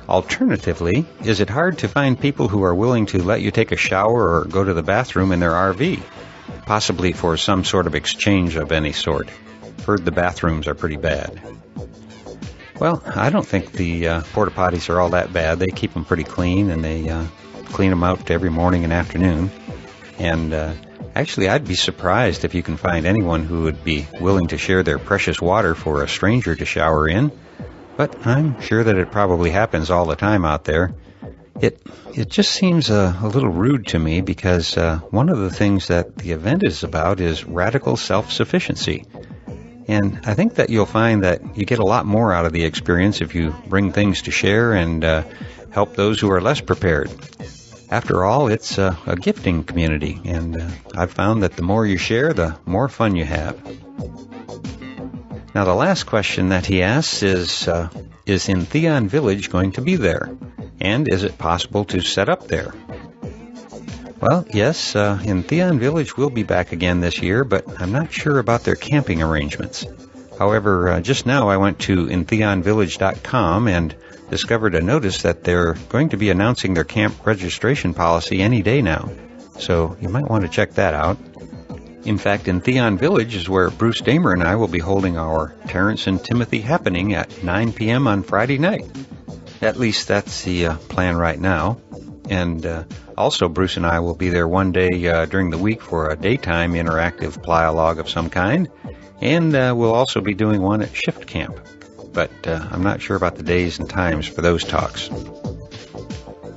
B: alternatively, is it hard to find people who are willing to let you take a shower or go to the bathroom in their RV, possibly for some sort of exchange of any sort? Heard the bathrooms are pretty bad. Well, I don't think the porta potties are all that bad. They keep them pretty clean, and they clean them out every morning and afternoon. And actually, I'd be surprised if you can find anyone who would be willing to share their precious water for a stranger to shower in. But I'm sure that it probably happens all the time out there. It just seems a little rude to me, because one of the things that the event is about is radical self-sufficiency. And I think that you'll find that you get a lot more out of the experience if you bring things to share and help those who are less prepared. After all, it's a gifting community, and I've found that the more you share, the more fun you have. Now, the last question that he asks is Entheon Village going to be there? And is it possible to set up there? Well, yes, Entheon Village will be back again this year, but I'm not sure about their camping arrangements. However, just now I went to entheonvillage.com and discovered a notice that they're going to be announcing their camp registration policy any day now. So you might want to check that out. In fact, Entheon Village is where Bruce Damer and I will be holding our Terrence and Timothy happening at 9 p.m. on Friday night. At least that's the plan right now. And also, Bruce and I will be there one day during the week for a daytime interactive playa log of some kind. And we'll also be doing one at Shift Camp. But I'm not sure about the days and times for those talks.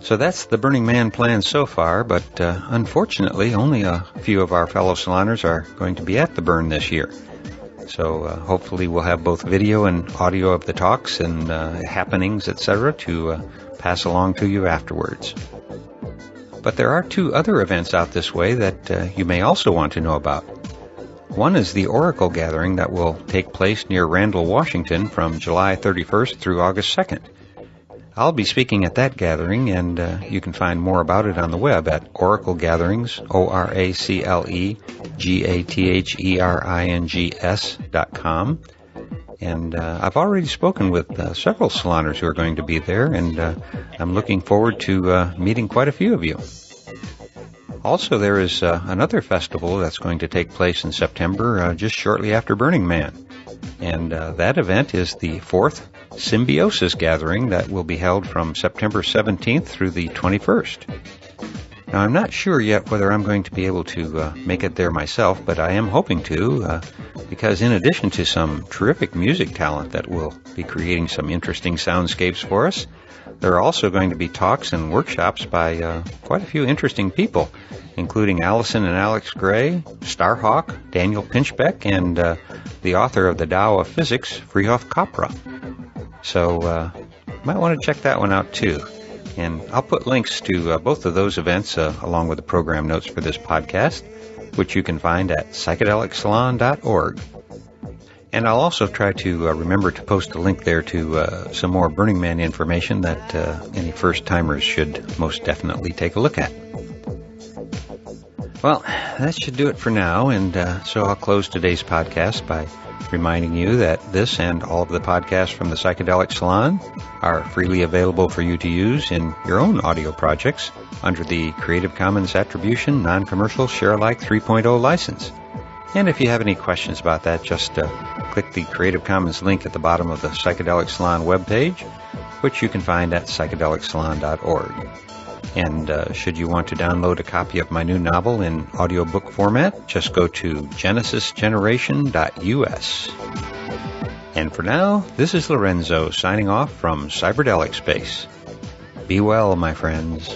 B: So that's the Burning Man plan so far, but unfortunately only a few of our fellow saloners are going to be at the burn this year. So hopefully we'll have both video and audio of the talks and happenings, etc. to pass along to you afterwards. But there are 2 other events out this way that you may also want to know about. One is the Oracle Gathering that will take place near Randall, Washington from July 31st through August 2nd. I'll be speaking at that gathering, and you can find more about it on the web at Oracle Gatherings, OracleGatherings.com. And I've already spoken with several saloners who are going to be there, and I'm looking forward to meeting quite a few of you. Also, there is another festival that's going to take place in September, just shortly after Burning Man. And that event is the 4th Symbiosis Gathering that will be held from September 17th through the 21st. Now, I'm not sure yet whether I'm going to be able to make it there myself, but I am hoping to, because in addition to some terrific music talent that will be creating some interesting soundscapes for us, there are also going to be talks and workshops by quite a few interesting people, including Allison and Alex Gray, Starhawk, Daniel Pinchbeck, and the author of The Tao of Physics, Freehof Capra. So you might want to check that one out too. And I'll put links to both of those events along with the program notes for this podcast, which you can find at psychedelicsalon.org. And I'll also try to remember to post a link there to some more Burning Man information that any first-timers should most definitely take a look at. Well, that should do it for now, and so I'll close today's podcast by reminding you that this and all of the podcasts from the Psychedelic Salon are freely available for you to use in your own audio projects under the Creative Commons Attribution Non-Commercial Share-alike 3.0 license. And if you have any questions about that, just click the Creative Commons link at the bottom of the Psychedelic Salon webpage, which you can find at psychedelicsalon.org. And should you want to download a copy of my new novel in audiobook format, just go to genesisgeneration.us. And for now, this is Lorenzo signing off from Cyberdelic Space. Be well, my friends.